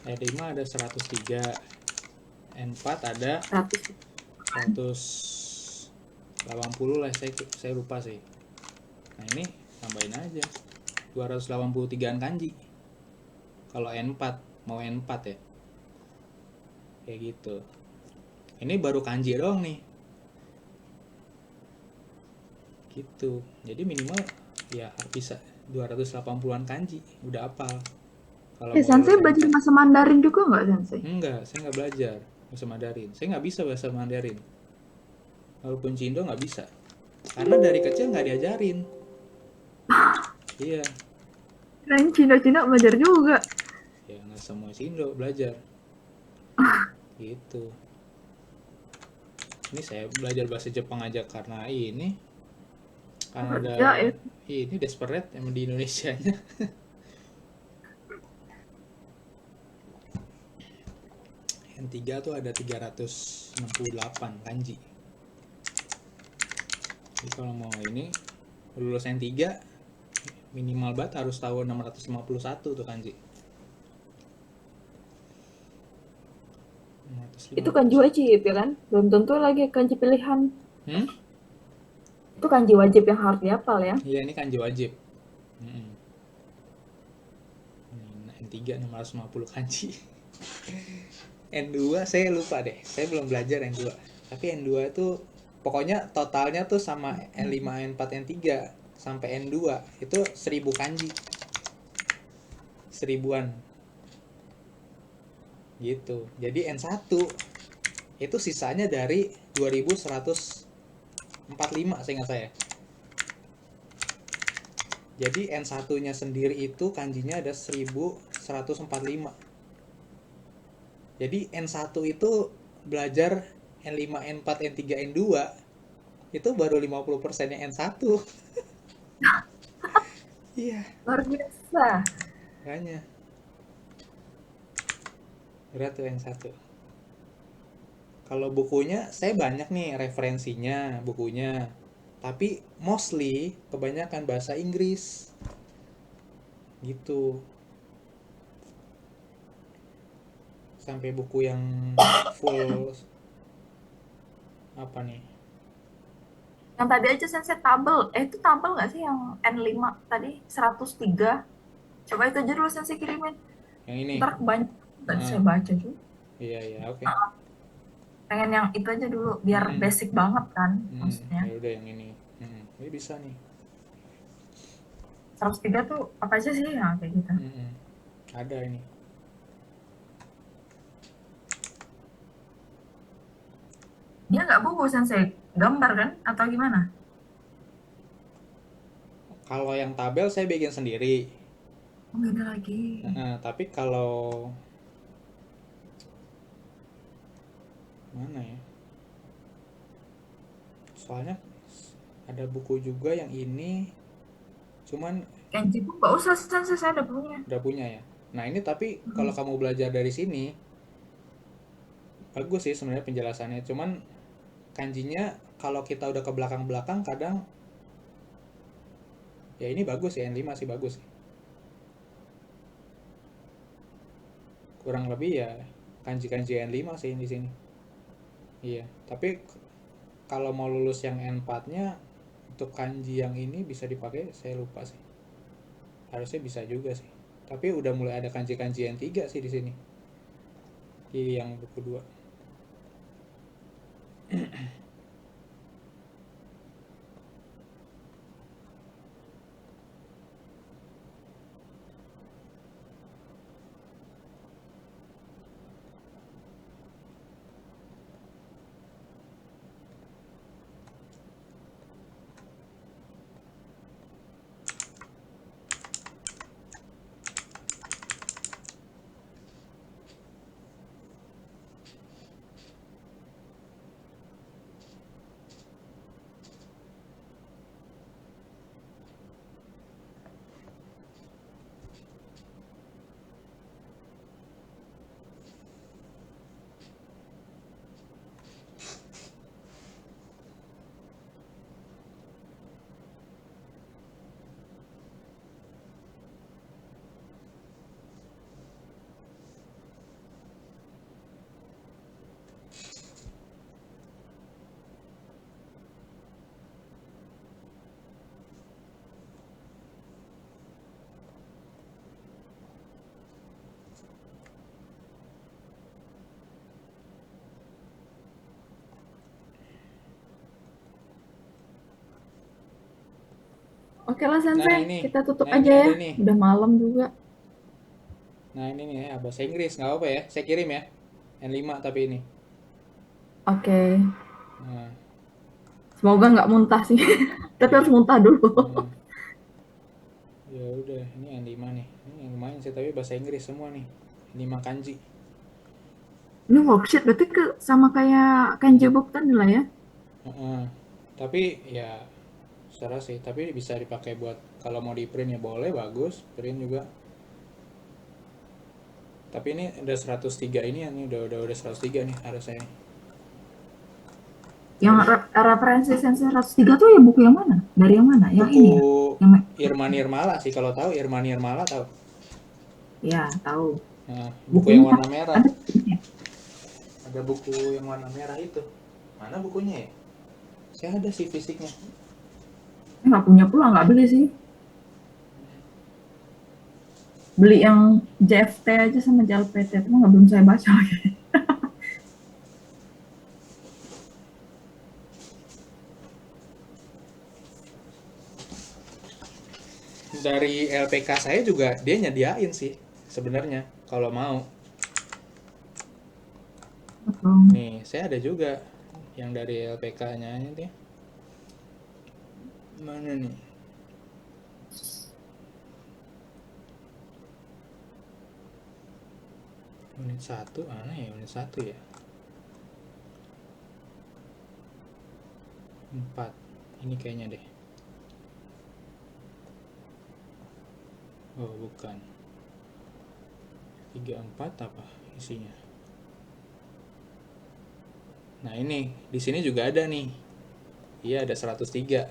N5 ada 103, N4 ada 100. 180 lah, saya lupa sih. Nah ini tambahin aja 283an kanji kalau N4, mau N4 ya, kayak gitu. Ini baru kanji doang nih, gitu. Jadi minimal ya bisa 280an kanji udah hafal kalau mau Sensei lulus belajar N4. bahasa Mandarin juga nggak, Sensei? Enggak, saya nggak belajar bahasa Mandarin, saya nggak bisa bahasa Mandarin, walaupun Cindo nggak bisa karena dari kecil nggak diajarin. Iya, Kirain Cina-Cina belajar juga. ya nggak semua Cindo belajar gitu. Ini saya belajar bahasa Jepang aja karena ada Ya, ya. ini desperate emang di Indonesia nya. N3 tuh ada 368 kanji. Jadi kalau mau ini lulus N3 minimal banget harus tahu 651 tuh kanji. Itu kanji wajib ya kan? Belum tentu lagi kanji pilihan. Itu kanji wajib yang harus dihafal ya. Iya, ini kanji wajib. N3 650 kanji. N2 saya lupa deh, saya belum belajar N2. Tapi N2 itu pokoknya totalnya tuh sama N5, N4, N3 sampai N2 itu 1000 kanji. 1000-an. Gitu. Jadi N1 itu sisanya dari 2145 seingat saya. Jadi N1-nya sendiri itu kanjinya ada 1145. Jadi N1 itu belajar N5, N4, N3, N2 itu baru 50%-nya N1. Iya, Luar biasa. makanya berat tuh N1. Kalau bukunya saya banyak nih referensinya bukunya, tapi mostly kebanyakan bahasa Inggris gitu. Sampai buku yang full apa nih? Yang tadi aja Sensei tabel. Itu tabel nggak sih yang N5 tadi? 103. Coba itu aja dulu Sensei kirimin. Yang ini. Ntar banyak nggak Heeh. saya baca juga. Iya, iya, oke. Pengen yang itu aja dulu. Biar basic banget kan maksudnya. Ya udah yang ini. Ini bisa nih. 103 tuh apa aja sih ya kayak gitu. Ada ini. Dia nggak buku Sensei. Gambar kan? Atau gimana? Kalau yang tabel saya bikin sendiri. Oh, beda lagi. Tapi kalau mana ya? Soalnya ada buku juga yang ini, cuman Kenji pun nggak usah Sensei, saya udah punya. udah punya ya. Nah ini tapi kalau kamu belajar dari sini bagus sih sebenarnya penjelasannya. Cuman kanjinya kalau kita udah ke belakang-belakang kadang ya ini bagus ya, N5 sih bagus sih. Kurang lebih ya kanji-kanji N5 sih di sini. Iya, tapi kalau mau lulus yang N4-nya untuk kanji yang ini bisa dipakai, saya lupa sih. Harusnya bisa juga sih. Tapi udah mulai ada kanji-kanji N3 sih di sini. Di yang buku 2. Oke lah Nah Sensei, ini, kita tutup nah ini aja ya. ada nih. Udah malam juga. Nah ini nih ya, bahasa Inggris nggak apa ya? Saya kirim ya. N5 tapi ini. Oke, Nah, semoga nggak muntah sih. Tapi harus iya. muntah dulu. Nah, ya udah, ini N5 nih. Ini yang lumayan sih, tapi bahasa Inggris semua nih. N5 kanji. Ini worksheet berarti sama kayak kanji book tadi lah ya. Heeh. Tapi ya serah sih, tapi bisa dipakai buat kalau mau di print ya boleh, bagus, print juga. Tapi ini udah 103 ini ya, ini udah 103 nih harusnya. Yang Jadi referensi Sensei 103 tuh ya buku yang mana? Dari yang mana? Yang buku ini ya? Yang Irma Nirmala sih, kalau tahu Irma Nirmala tahu. ya tahu. Nah, buku yang Bukunya warna merah. ada. Ada buku yang warna merah itu. Mana bukunya ya? Saya ada sih fisiknya. Nggak punya pula, nggak beli sih. Beli yang JFT aja sama JLPT, itu nggak belum saya baca lagi. Dari LPK saya juga dia nyediain sih sebenarnya kalau mau. Betul. Nih, saya ada juga yang dari LPK-nya ini. Mana nih? Unit 1, mana ya unit 1 ya? 4. Ini kayaknya deh. Oh, bukan. 34 apa isinya? Nah, ini di sini juga ada nih. Iya, ada 103.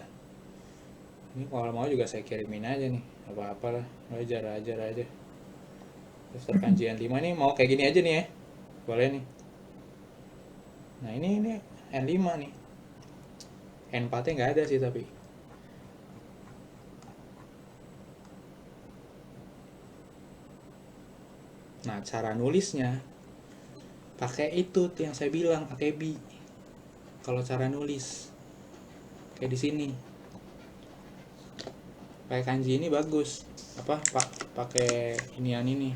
Ini kalau mau juga saya kirimin aja nih. Apa-apalah, ajar aja. Daftar kanjian 5 nih mau kayak gini aja nih ya. Boleh nih. Nah, ini N5 nih. N4-nya nggak ada sih tapi. Nah, cara nulisnya pakai itu yang saya bilang, pakai bi. Kalau cara nulis kayak di sini. Pakai kanji ini bagus. Apa? Pakai inian ini.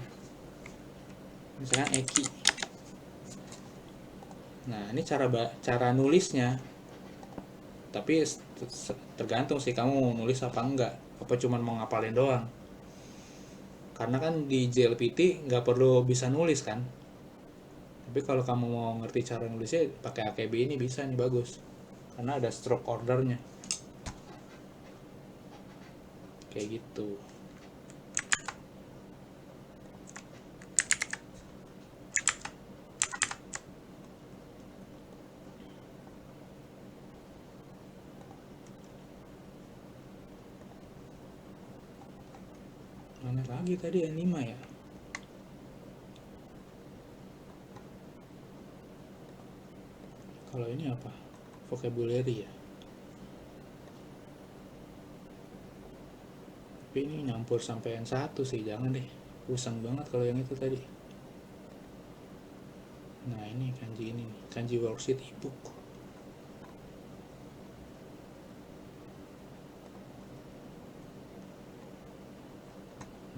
Misalkan eki. Nah, ini cara nulisnya. Tapi tergantung sih kamu mau nulis apa enggak. Apa cuma mau ngapalin doang. Karena kan di JLPT nggak perlu bisa nulis kan. Tapi kalau kamu mau ngerti cara nulisnya pakai AKB ini bisa nih bagus. Karena ada stroke ordernya. Kayak gitu. Mana lagi tadi N5 ya? Kalau ini apa? Vocabulary ya. Tapi ini nyampur sampai N1 sih, jangan deh. Pusing banget kalau yang itu tadi. Nah, ini kanji ini nih, kanji worksheet ebook.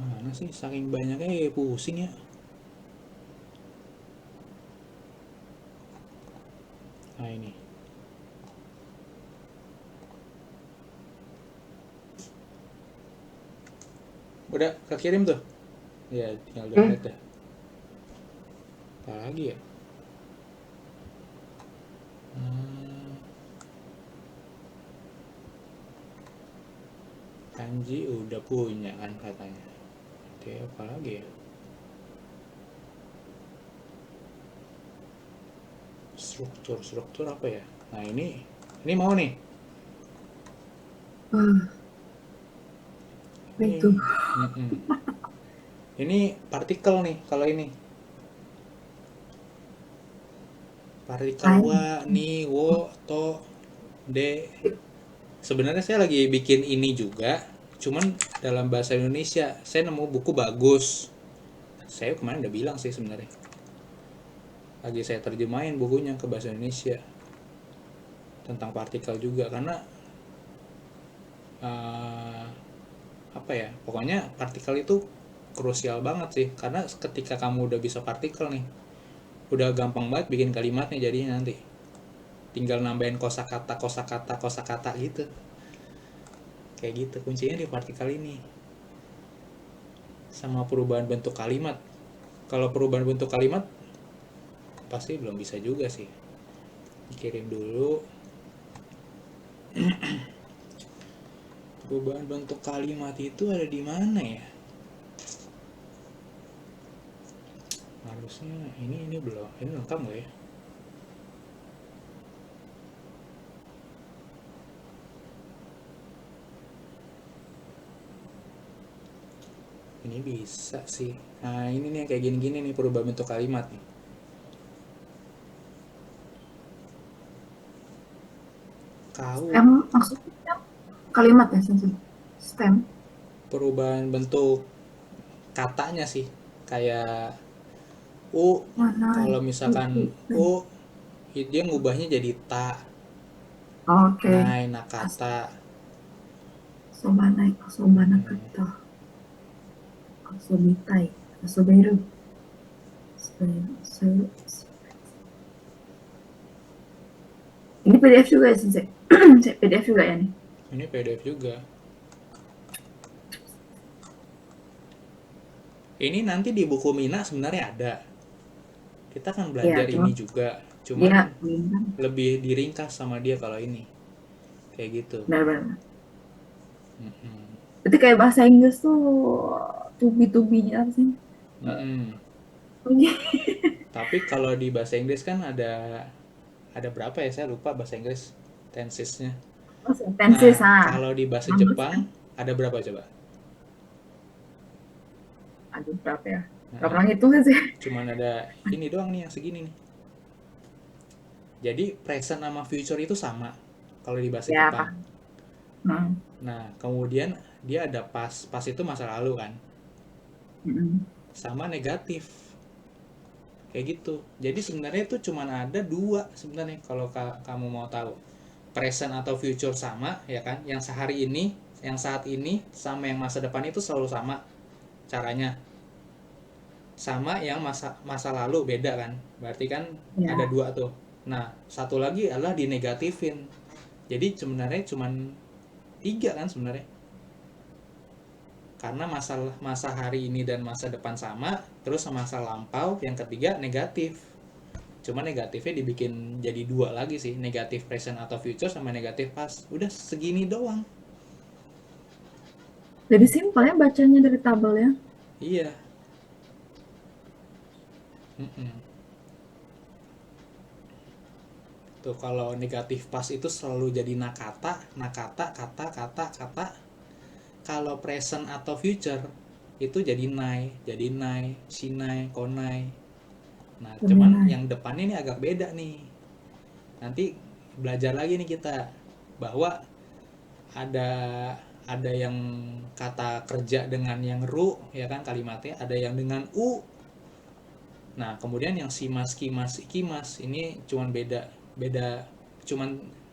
Mana sih saking banyaknya pusing ya. Nah, ini. Udah kekirim tuh. Ya, tinggal download dah. Apa lagi ya? Kanji udah punya kan katanya. Oke, apa lagi ya? Struktur apa ya? Nah, ini mau nih. Itu. Ini partikel nih kalau ini. Partikel wa, ni, wo, to, de. Sebenarnya saya lagi bikin ini juga, cuman dalam bahasa Indonesia. Saya nemu buku bagus. Saya kemarin udah bilang sih sebenarnya. Lagi saya terjemahin bukunya ke bahasa Indonesia. Tentang partikel juga karena eh, apa ya, pokoknya partikel itu krusial banget sih, karena ketika kamu udah bisa partikel nih, udah gampang banget bikin kalimatnya jadinya nanti. Tinggal nambahin kosakata gitu. Kayak gitu kuncinya di partikel ini. Sama perubahan bentuk kalimat. Kalau perubahan bentuk kalimat pasti belum bisa juga sih. Dikirim dulu. Perubahan bentuk kalimat itu ada di mana ya? Harusnya ini belum. Ini lengkap nggak ya? Ini bisa sih. Nah ini nih kayak gini-gini nih perubahan bentuk kalimat nih. Kau Stem maksudnya kalimat ya sensei. Stem. perubahan bentuk katanya sih, kayak u, Mana? kalau misalkan u dia ngubahnya jadi ta, Oke. nai nakata. Asobanai, asobana kata, asobitai, asoberu. Ini PDF juga ya sensei. PDF juga ya nih. Ini PDF juga. Ini nanti di buku Mina sebenarnya ada. Kita kan belajar Iya, ini juga, dia cuman lebih diringkas sama dia kalau ini. Kayak gitu. benar-benar. Mm-mm. Berarti kayak bahasa Inggris tuh tubi-tubinya apa sih? Mm-mm. Tubi. Tapi kalau di bahasa Inggris kan ada berapa ya, saya lupa bahasa Inggris tensesnya. Tenses, Nah, kalau di bahasa 16 kan? Jepang ada berapa coba? Aduh, berapa ya? Gak Nah, pernah ngitung sih. cuman ada ini doang nih yang segini nih. Jadi present sama future itu sama kalau di bahasa Ya, Jepang. Pak. Hmm. Nah, kemudian dia ada pas. Pas itu masa lalu kan. Mm-mm. Sama negatif. Kayak gitu. Jadi sebenarnya itu cuman ada dua sebenarnya kalau kamu mau tahu. Present atau future sama ya kan. Yang sehari ini, yang saat ini sama yang masa depan itu selalu sama caranya. Sama yang masa lalu beda kan. Berarti kan Ya, ada dua tuh. Nah, satu lagi adalah dinegatifin. Jadi sebenarnya cuman tiga kan sebenarnya, karena masa hari ini dan masa depan sama, terus masa lampau yang ketiga negatif. Cuma negatifnya dibikin jadi dua lagi sih, negatif present atau future sama negatif past. Udah segini doang. jadi simpel ya bacanya dari tabel ya. Iya. Mm-mm. Tuh kalau negatif past itu selalu jadi nakata, kata. Kalau present atau future itu jadi nai, shinai, konai. Nah, cuman Gemini. yang depannya ini agak beda nih. Nanti belajar lagi nih kita bahwa ada ada yang kata kerja dengan yang ru ya kan kalimatnya, ada yang dengan u. Nah, kemudian yang simas, kimas, ikimas ini cuman beda beda cuman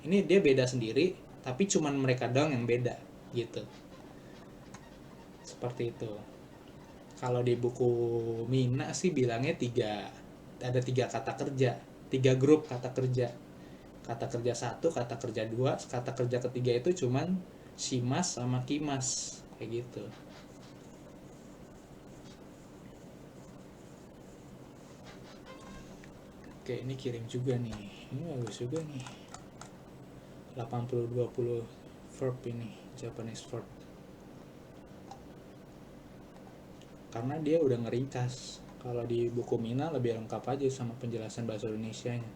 ini dia beda sendiri, tapi cuman mereka doang yang beda gitu. Seperti itu. Kalau di buku Mina sih bilangnya ada tiga kata kerja, tiga grup kata kerja. Kata kerja satu, kata kerja dua, kata kerja ketiga itu cuman simas sama kimas kayak gitu. Oke, ini kirim juga nih. Ini bagus juga nih. 80-20 verb ini, Japanese verb. Karena dia udah ngeringkas. Kalau di buku Mina lebih lengkap aja sama penjelasan bahasa Indonesianya.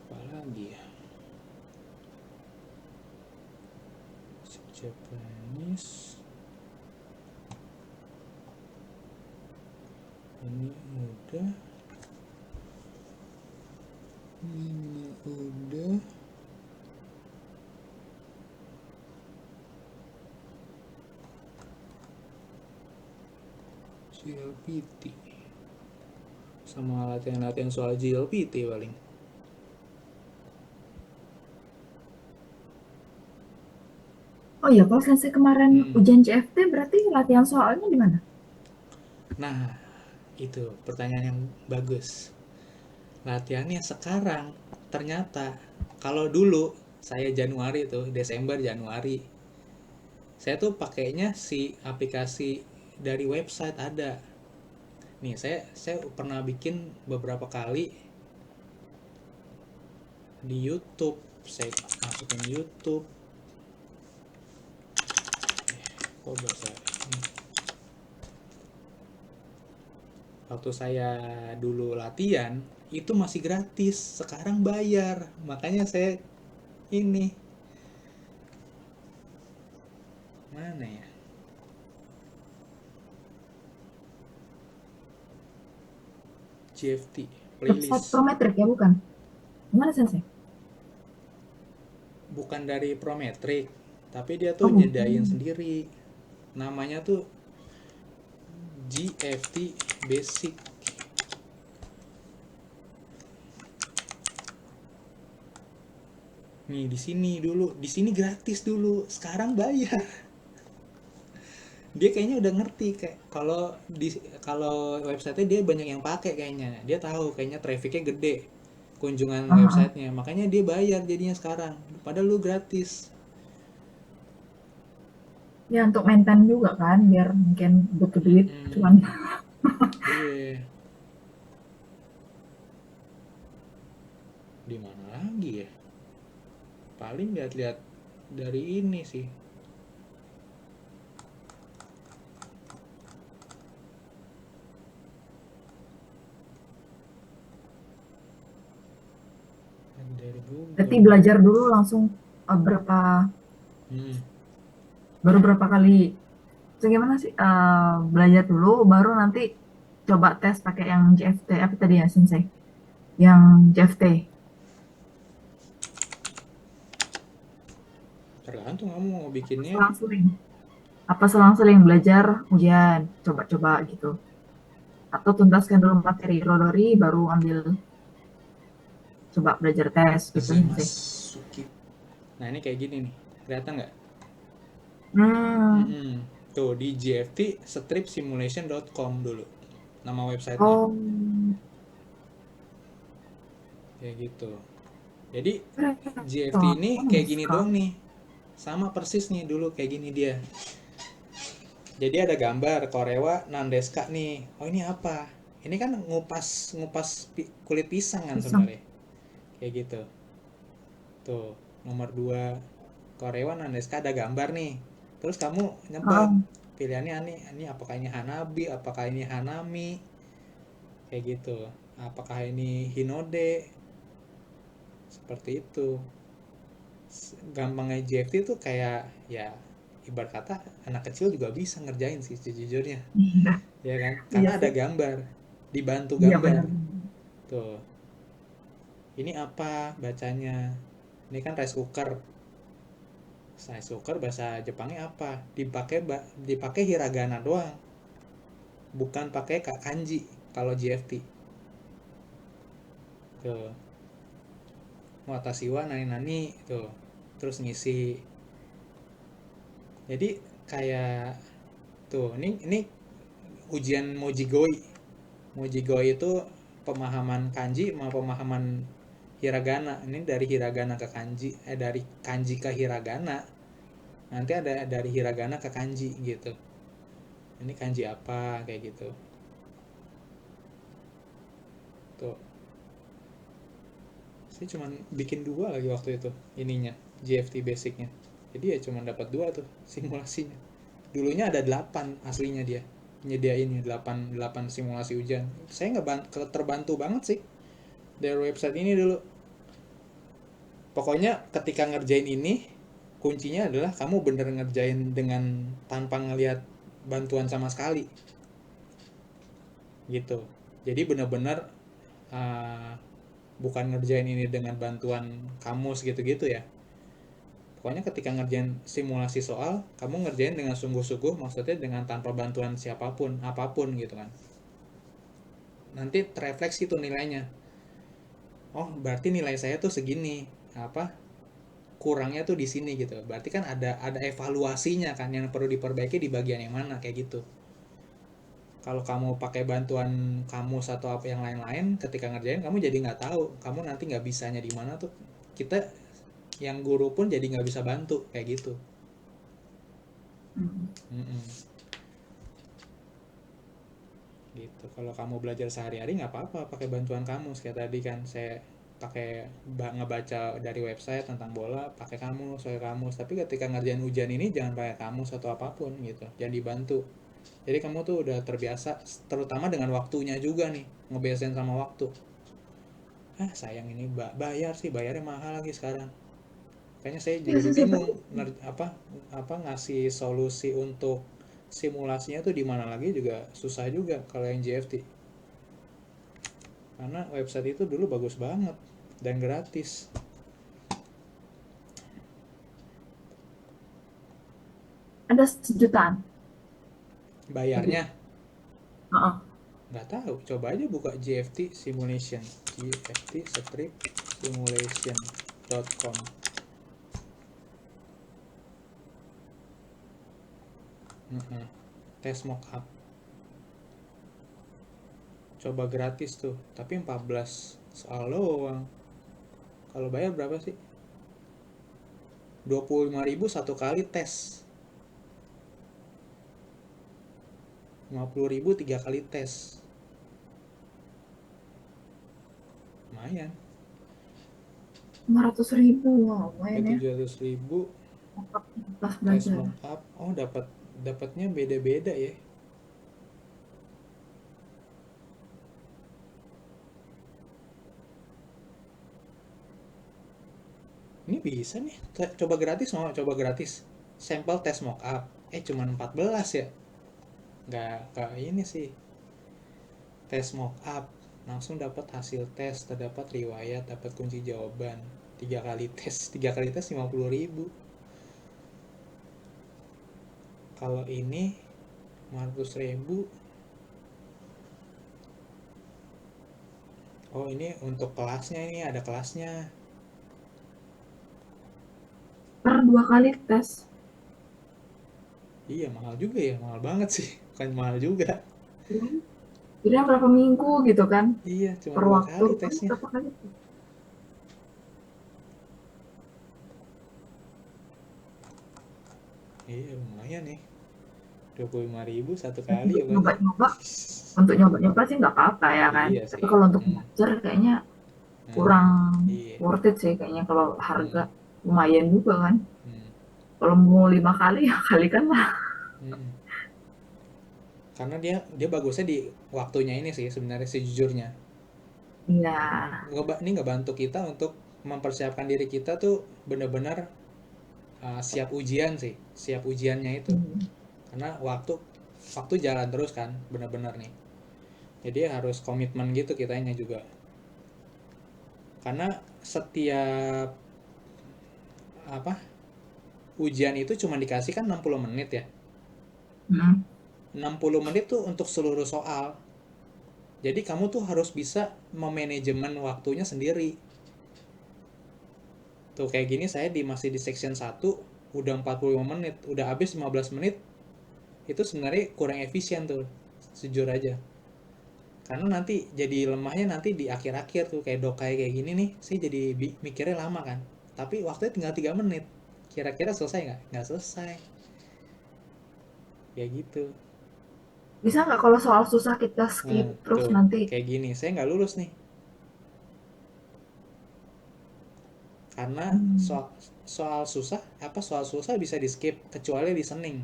Apalagi ya? Japanese. Ini udah. GLPT. Sama latihan-latihan soal GLPT paling. Oh iya, kalau sensei kemarin Hmm. ujian CFT berarti latihan soalnya di mana? Nah, itu pertanyaan yang bagus. Latihannya sekarang ternyata kalau dulu saya Januari tuh, Desember Januari, saya tuh pakainya si aplikasi dari website ada. Nih, saya pernah bikin beberapa kali di YouTube. Saya masukin YouTube. Kok bahasa ini? Waktu saya dulu latihan itu masih gratis, sekarang bayar. Makanya saya ini mana ya? GFT Website playlist. Prometric ya bukan? Gimana sensei? Bukan dari Prometric, tapi dia tuh Oh nyedain bukan. sendiri. Namanya tuh GFT Basic. Nih di sini dulu, di sini gratis dulu, sekarang bayar. Dia kayaknya udah ngerti kayak kalau websitenya dia banyak yang pakai kayaknya. Dia tahu kayaknya trafficnya gede kunjungan Aha. websitenya, makanya dia bayar jadinya sekarang. Padahal lu gratis. Ya untuk maintain juga kan, biar mungkin butuh duit cuman. Mm-mm. Iya. Di mana lagi ya? Paling lihat-lihat dari ini sih. Dari Berarti Google. belajar dulu langsung berapa Hmm. baru berapa kali. So, gimana sih? Belajar dulu, baru nanti coba tes pakai yang JFT apa tadi ya sensei? Yang JFT. Tergantung kamu mau bikinnya. Selang-seling. Apa selang-seling belajar ujian, coba-coba gitu. Atau tuntaskan dulu materi Rodori, baru ambil coba belajar tes gitu sensei. Suki. Nah ini kayak gini nih, kelihatan nggak? Hmm. Mm-mm. Tuh di gftstripsimulation.com dulu nama websitenya. Oh, Kayak gitu. Jadi keren. GFT Oh, ini kayak gini Deska. doang nih. Sama persis nih dulu kayak gini dia. Jadi ada gambar korewa nandeska nih. Oh ini apa? Ini kan ngupas ngupas kulit pisang kan Pisang. sebenarnya. Kayak gitu. Tuh, nomor 2 korewa nandeska ada gambar nih. Terus kamu nyebak Oh, pilihannya ini apakah ini Hanabi, apakah ini Hanami, kayak gitu. Apakah ini Hinode, seperti itu. Gampangnya JFT itu kayak ya ibarat kata anak kecil juga bisa ngerjain sih sejujurnya, iya, ya kan? iya Karena ada sih. gambar, dibantu Iya gambar. benar. Tuh, ini apa bacanya? Ini kan rice cooker. Rice cooker bahasa Jepangnya apa? Dipakai hiragana doang, bukan pakai kanji kalau GFT. Tuh, watashi wa nani nani tuh. Terus ngisi. Jadi kayak tuh, ini ujian Mojigoi. Mojigoi itu pemahaman kanji sama pemahaman hiragana. Ini dari hiragana ke kanji, dari kanji ke hiragana. Nanti ada dari hiragana ke kanji gitu. Ini kanji apa kayak gitu. Tuh, saya cuma bikin 2 lagi waktu itu ininya, GFT basicnya. Jadi ya cuma dapat 2 tuh simulasinya. Dulunya ada 8 aslinya dia. Nyediainnya 8 simulasi ujian. Saya nggak terbantu banget sih dari website ini dulu. Pokoknya ketika ngerjain ini, kuncinya adalah kamu bener ngerjain dengan tanpa ngelihat bantuan sama sekali gitu. Jadi bener-bener uh, bukan ngerjain ini dengan bantuan kamus gitu-gitu ya. Pokoknya ketika ngerjain simulasi soal, kamu ngerjain dengan sungguh-sungguh, maksudnya dengan tanpa bantuan siapapun apapun gitu kan. Nanti terefleksi tuh nilainya. Oh berarti nilai saya tuh segini, apa, kurangnya tuh di sini gitu. Berarti kan ada evaluasinya kan yang perlu diperbaiki di bagian yang mana kayak gitu. Kalau kamu pakai bantuan kamus atau apa yang lain-lain, ketika ngerjain kamu jadi nggak tahu kamu nanti nggak bisanya di mana tuh. Kita yang guru pun jadi nggak bisa bantu kayak gitu. Hmm. Mm-mm. Gitu. Kalau kamu belajar sehari-hari nggak apa-apa pakai bantuan kamus kayak tadi kan saya pakai ngebaca dari website tentang bola pakai kamus tapi ketika ngerjain ujian ini jangan pakai kamus atau apapun gitu, jangan dibantu. Jadi kamu tuh udah terbiasa terutama dengan waktunya juga nih, ngebiasain sama waktu. Sayang ini bayar sih, bayarnya mahal lagi sekarang. Kayaknya saya Iya jadi sih, bingung apa ngasih solusi untuk simulasinya tuh di mana lagi juga susah juga kalau yang JFT. Karena website itu dulu bagus banget dan gratis. ada 1 jutaan. Bayarnya Heeh. nggak tahu, coba aja buka JFT simulation, JFT strip simulation.com. Tes mockup coba gratis tuh, tapi 14 soal doang. Kalau bayar berapa sih? 25.000 satu kali tes, 50.000 3 kali tes. Lumayan. 500.000, wow, Ya lumayan ya. 700.000 Pas tes belajar. mockup. Oh, dapatnya beda-beda ya. Ini bisa nih. Coba gratis, mau coba gratis. Sampel tes mockup. Cuma 14 ya. Nggak ini sih. Tes mockup. Langsung dapat hasil tes, terdapat riwayat, dapat kunci jawaban. 3 kali tes 50.000. Kalau ini 500.000. Oh, ini untuk kelasnya, ini ada kelasnya. Per 2 kali tes. Iya, mahal juga ya, mahal banget sih. Bukan mahal juga. Jadi berapa minggu gitu kan? Iya, cuma Per dua waktu kali kan tesnya. berapa kali? Iya, lumayan nih. 25.000 satu Dan kali ya berarti. untuk nyoba-nyoba sih nggak apa-apa ya kan. Iya Tapi sih. kalau untuk belajar kayaknya kurang Iya. worth it sih kayaknya kalau harga Hmm, lumayan juga kan. hmm, Kalau mau 5 kali ya kalikan lah. hmm. Karena dia bagusnya di waktunya ini sih sebenarnya sejujurnya. Iya. Ini ngebantu kita untuk mempersiapkan diri kita tuh benar-benar siap ujian sih, siap ujiannya itu. Hmm. Karena waktu jalan terus kan, benar-benar nih. Jadi harus komitmen gitu kitanya juga. Karena setiap apa ujian itu cuma dikasih kan 60 menit ya. Hmm. 60 menit tuh untuk seluruh soal. Jadi kamu tuh harus bisa memanajemen waktunya sendiri. Tuh kayak gini saya masih di section 1 udah 45 menit, udah habis 15 menit. Itu sebenarnya kurang efisien tuh, jujur aja. Karena nanti jadi lemahnya nanti di akhir-akhir tuh kayak dokai kayak gini nih, saya jadi mikirnya lama kan. Tapi waktunya tinggal 3 menit. Kira-kira selesai nggak? Nggak selesai. Kayak gitu. Bisa nggak kalau soal susah kita Nah, skip terus tuh nanti? kayak gini, saya nggak lulus nih. Karena Hmm. soal susah bisa di skip kecuali listening.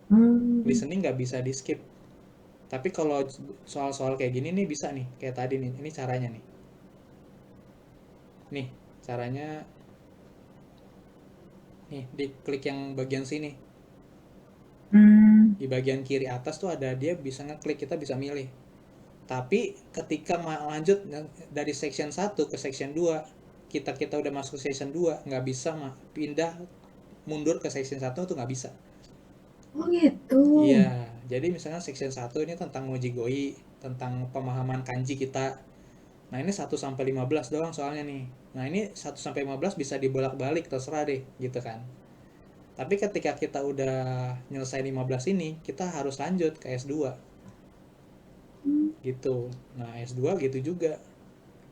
Hmm. Listening nggak bisa di skip. Tapi kalau soal-soal kayak gini nih bisa nih, kayak tadi nih, ini caranya nih. Nih, caranya nih, diklik yang bagian sini. Hmm. Di bagian kiri atas tuh ada dia bisa ngeklik, kita bisa milih. Tapi ketika lanjut dari section 1 ke section 2, kita udah masuk section 2, nggak bisa pindah mundur ke section 1 tuh nggak bisa. Oh gitu. Iya, jadi misalnya section 1 ini tentang mojigoi, tentang pemahaman kanji kita. Nah, ini 1 sampai 15 doang soalnya nih. Nah, ini 1 sampai 15 bisa dibolak-balik terserah deh, gitu kan. Tapi ketika kita udah nyelesain 15 ini, kita harus lanjut ke S2 gitu. Nah, S2 gitu juga.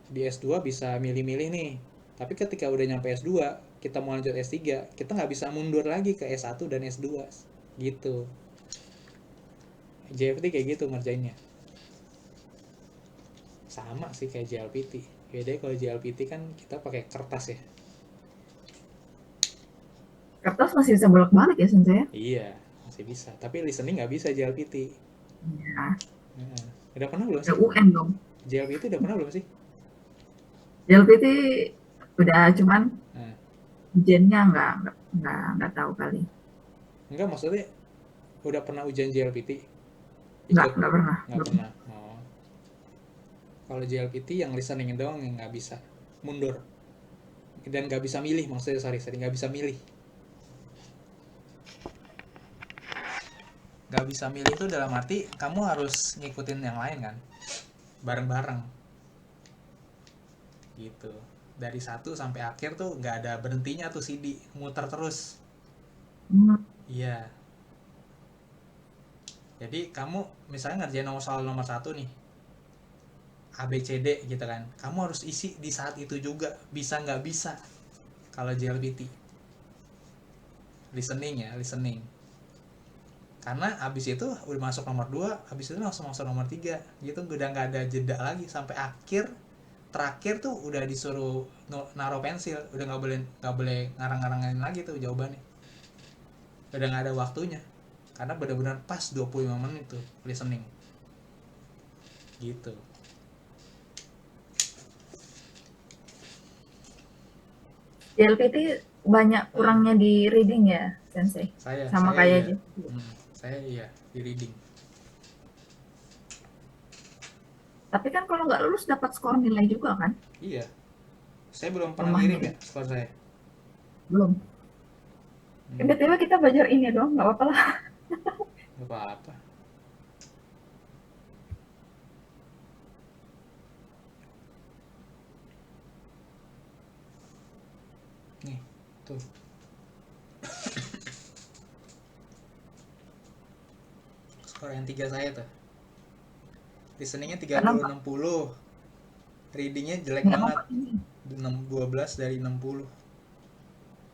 Di S2 bisa milih-milih nih. Tapi ketika udah nyampe S2, kita mau lanjut S3, kita nggak bisa mundur lagi ke S1 dan S2 gitu. JFT kayak gitu ngerjainnya. Sama sih kayak JLPT. Bedanya kalau JLPT kan kita pakai kertas ya. Kertas masih bisa bolak-balik ya Sensei ya? Iya, masih bisa. Tapi listening nggak bisa JLPT. Ya, Nah, udah pernah belum ada sih? UN dong. JLPT udah pernah belum sih? JLPT udah, cuman Nah, ujiannya nggak tahu kali. enggak maksudnya udah pernah ujian JLPT? Nggak Ikut? nggak pernah, Nggak belum. pernah. Oh. Kalau JLPT yang listening doang yang nggak bisa mundur dan nggak bisa milih, maksudnya sorry nggak bisa milih. Nggak bisa milih itu dalam arti kamu harus ngikutin yang lain kan, bareng-bareng gitu. Dari 1 sampai akhir tuh nggak ada berhentinya tuh CD, muter terus. Hmm. Iya. Jadi kamu misalnya ngerjain soal nomor 1 nih, A B C D gitu kan, kamu harus isi di saat itu juga, bisa nggak bisa kalau JLPT. Listening, karena abis itu udah masuk nomor 2, abis itu langsung masuk nomor 3 gitu, udah nggak ada jeda lagi sampai akhir. Terakhir tuh udah disuruh naruh pensil, udah nggak boleh ngarang-ngarangin lagi tuh jawabannya, udah nggak ada waktunya, karena benar-benar pas 25 menit tuh listening gitu. JLPT banyak kurangnya di reading ya, Sensei. saya Sama saya kayak iya. aja. Saya iya di reading. Tapi kan kalau nggak lulus dapat skor nilai juga kan? Iya, saya belum pernah Rumahnya ngirim ya deh. skor saya. Belum. BTW kita belajar ini doang, nggak apa-apa lah. Gak apa-apa. Nih tuh, skor yang 3 saya tuh, listeningnya Kenapa? 30-60, readingnya jelek Nggak banget, mau ini. 12 dari 60.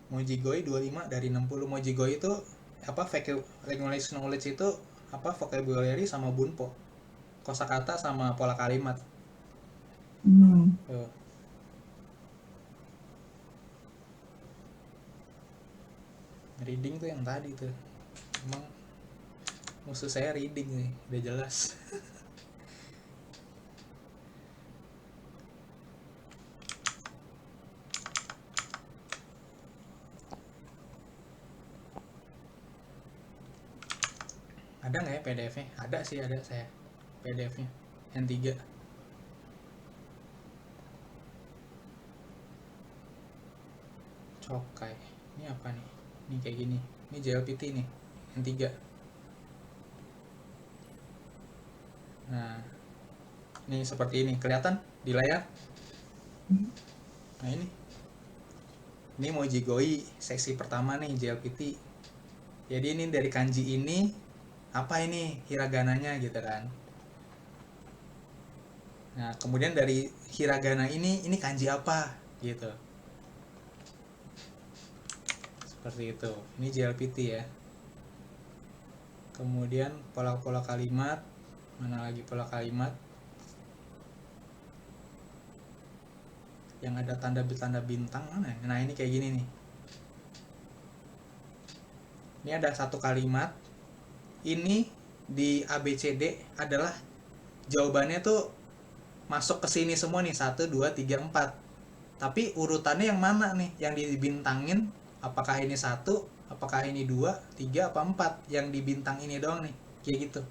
Mojigoi 25 dari 60. Mojigoi itu apa, knowledge itu apa, vocabulary sama bunpo, kosakata sama pola kalimat. Tuh. Reading tuh yang tadi tuh, emang musuh saya reading nih, udah jelas. Ada nggak ya PDF-nya? Ada sih, ada saya PDF-nya N3. Cokai. Ini apa nih? Ini kayak gini. Ini JLPT nih, N3. Nah, ini seperti ini. Kelihatan di layar? Nah, ini Mojigoi seksi pertama nih, JLPT. Jadi ini dari kanji ini, apa ini hiragananya gitu kan. Nah, kemudian dari hiragana ini kanji apa gitu. Seperti itu. Ini JLPT ya. Kemudian pola-pola kalimat, mana lagi pola kalimat yang ada tanda bintang mana? Nah, ini kayak gini nih. Ini ada satu kalimat. Ini di ABCD adalah jawabannya tuh masuk ke sini semua nih, 1 2 3 4. Tapi urutannya yang mana nih yang dibintangin? Apakah ini 1, apakah ini 2, 3 apa 4? Yang dibintang ini doang nih. Kayak gitu.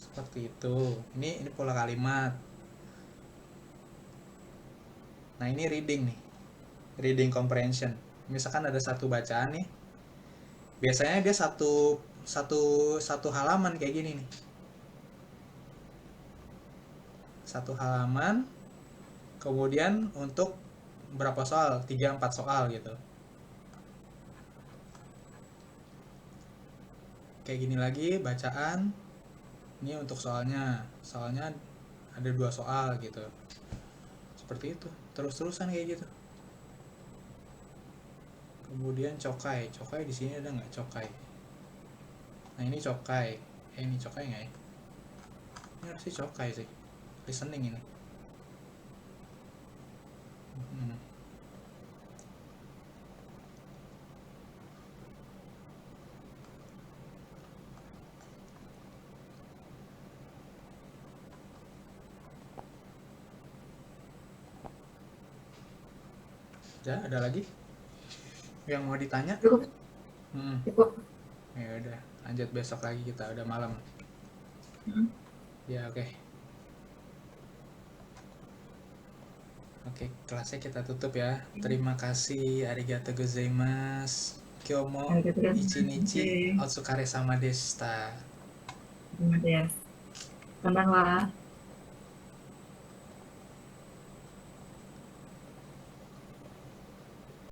Seperti itu. Ini pola kalimat. Nah, ini reading nih. Reading comprehension. Misalkan ada satu bacaan nih. Biasanya dia satu halaman kayak gini nih. satu halaman, kemudian untuk berapa soal, 3-4 soal gitu. Kayak gini lagi bacaan, ini untuk soalnya ada 2 soal gitu, seperti itu, terus-terusan kayak gitu. Kemudian cokai di sini ada nggak cokai? Nah ini cokai, ini cokai nggak ya? Ini harusnya cokai sih, listening ini. Ya, ada lagi yang mau ditanya? Cukup, Hmm. cukup. Ya udah, lanjut besok lagi, kita udah malam. Ya oke. Oke, kelasnya kita tutup ya. Terima kasih, arigatou gozaimasu. Kyomo Arigatou gozaimasu. ichinichi otsukare sama deshita. Terima kasih. Konbanwa.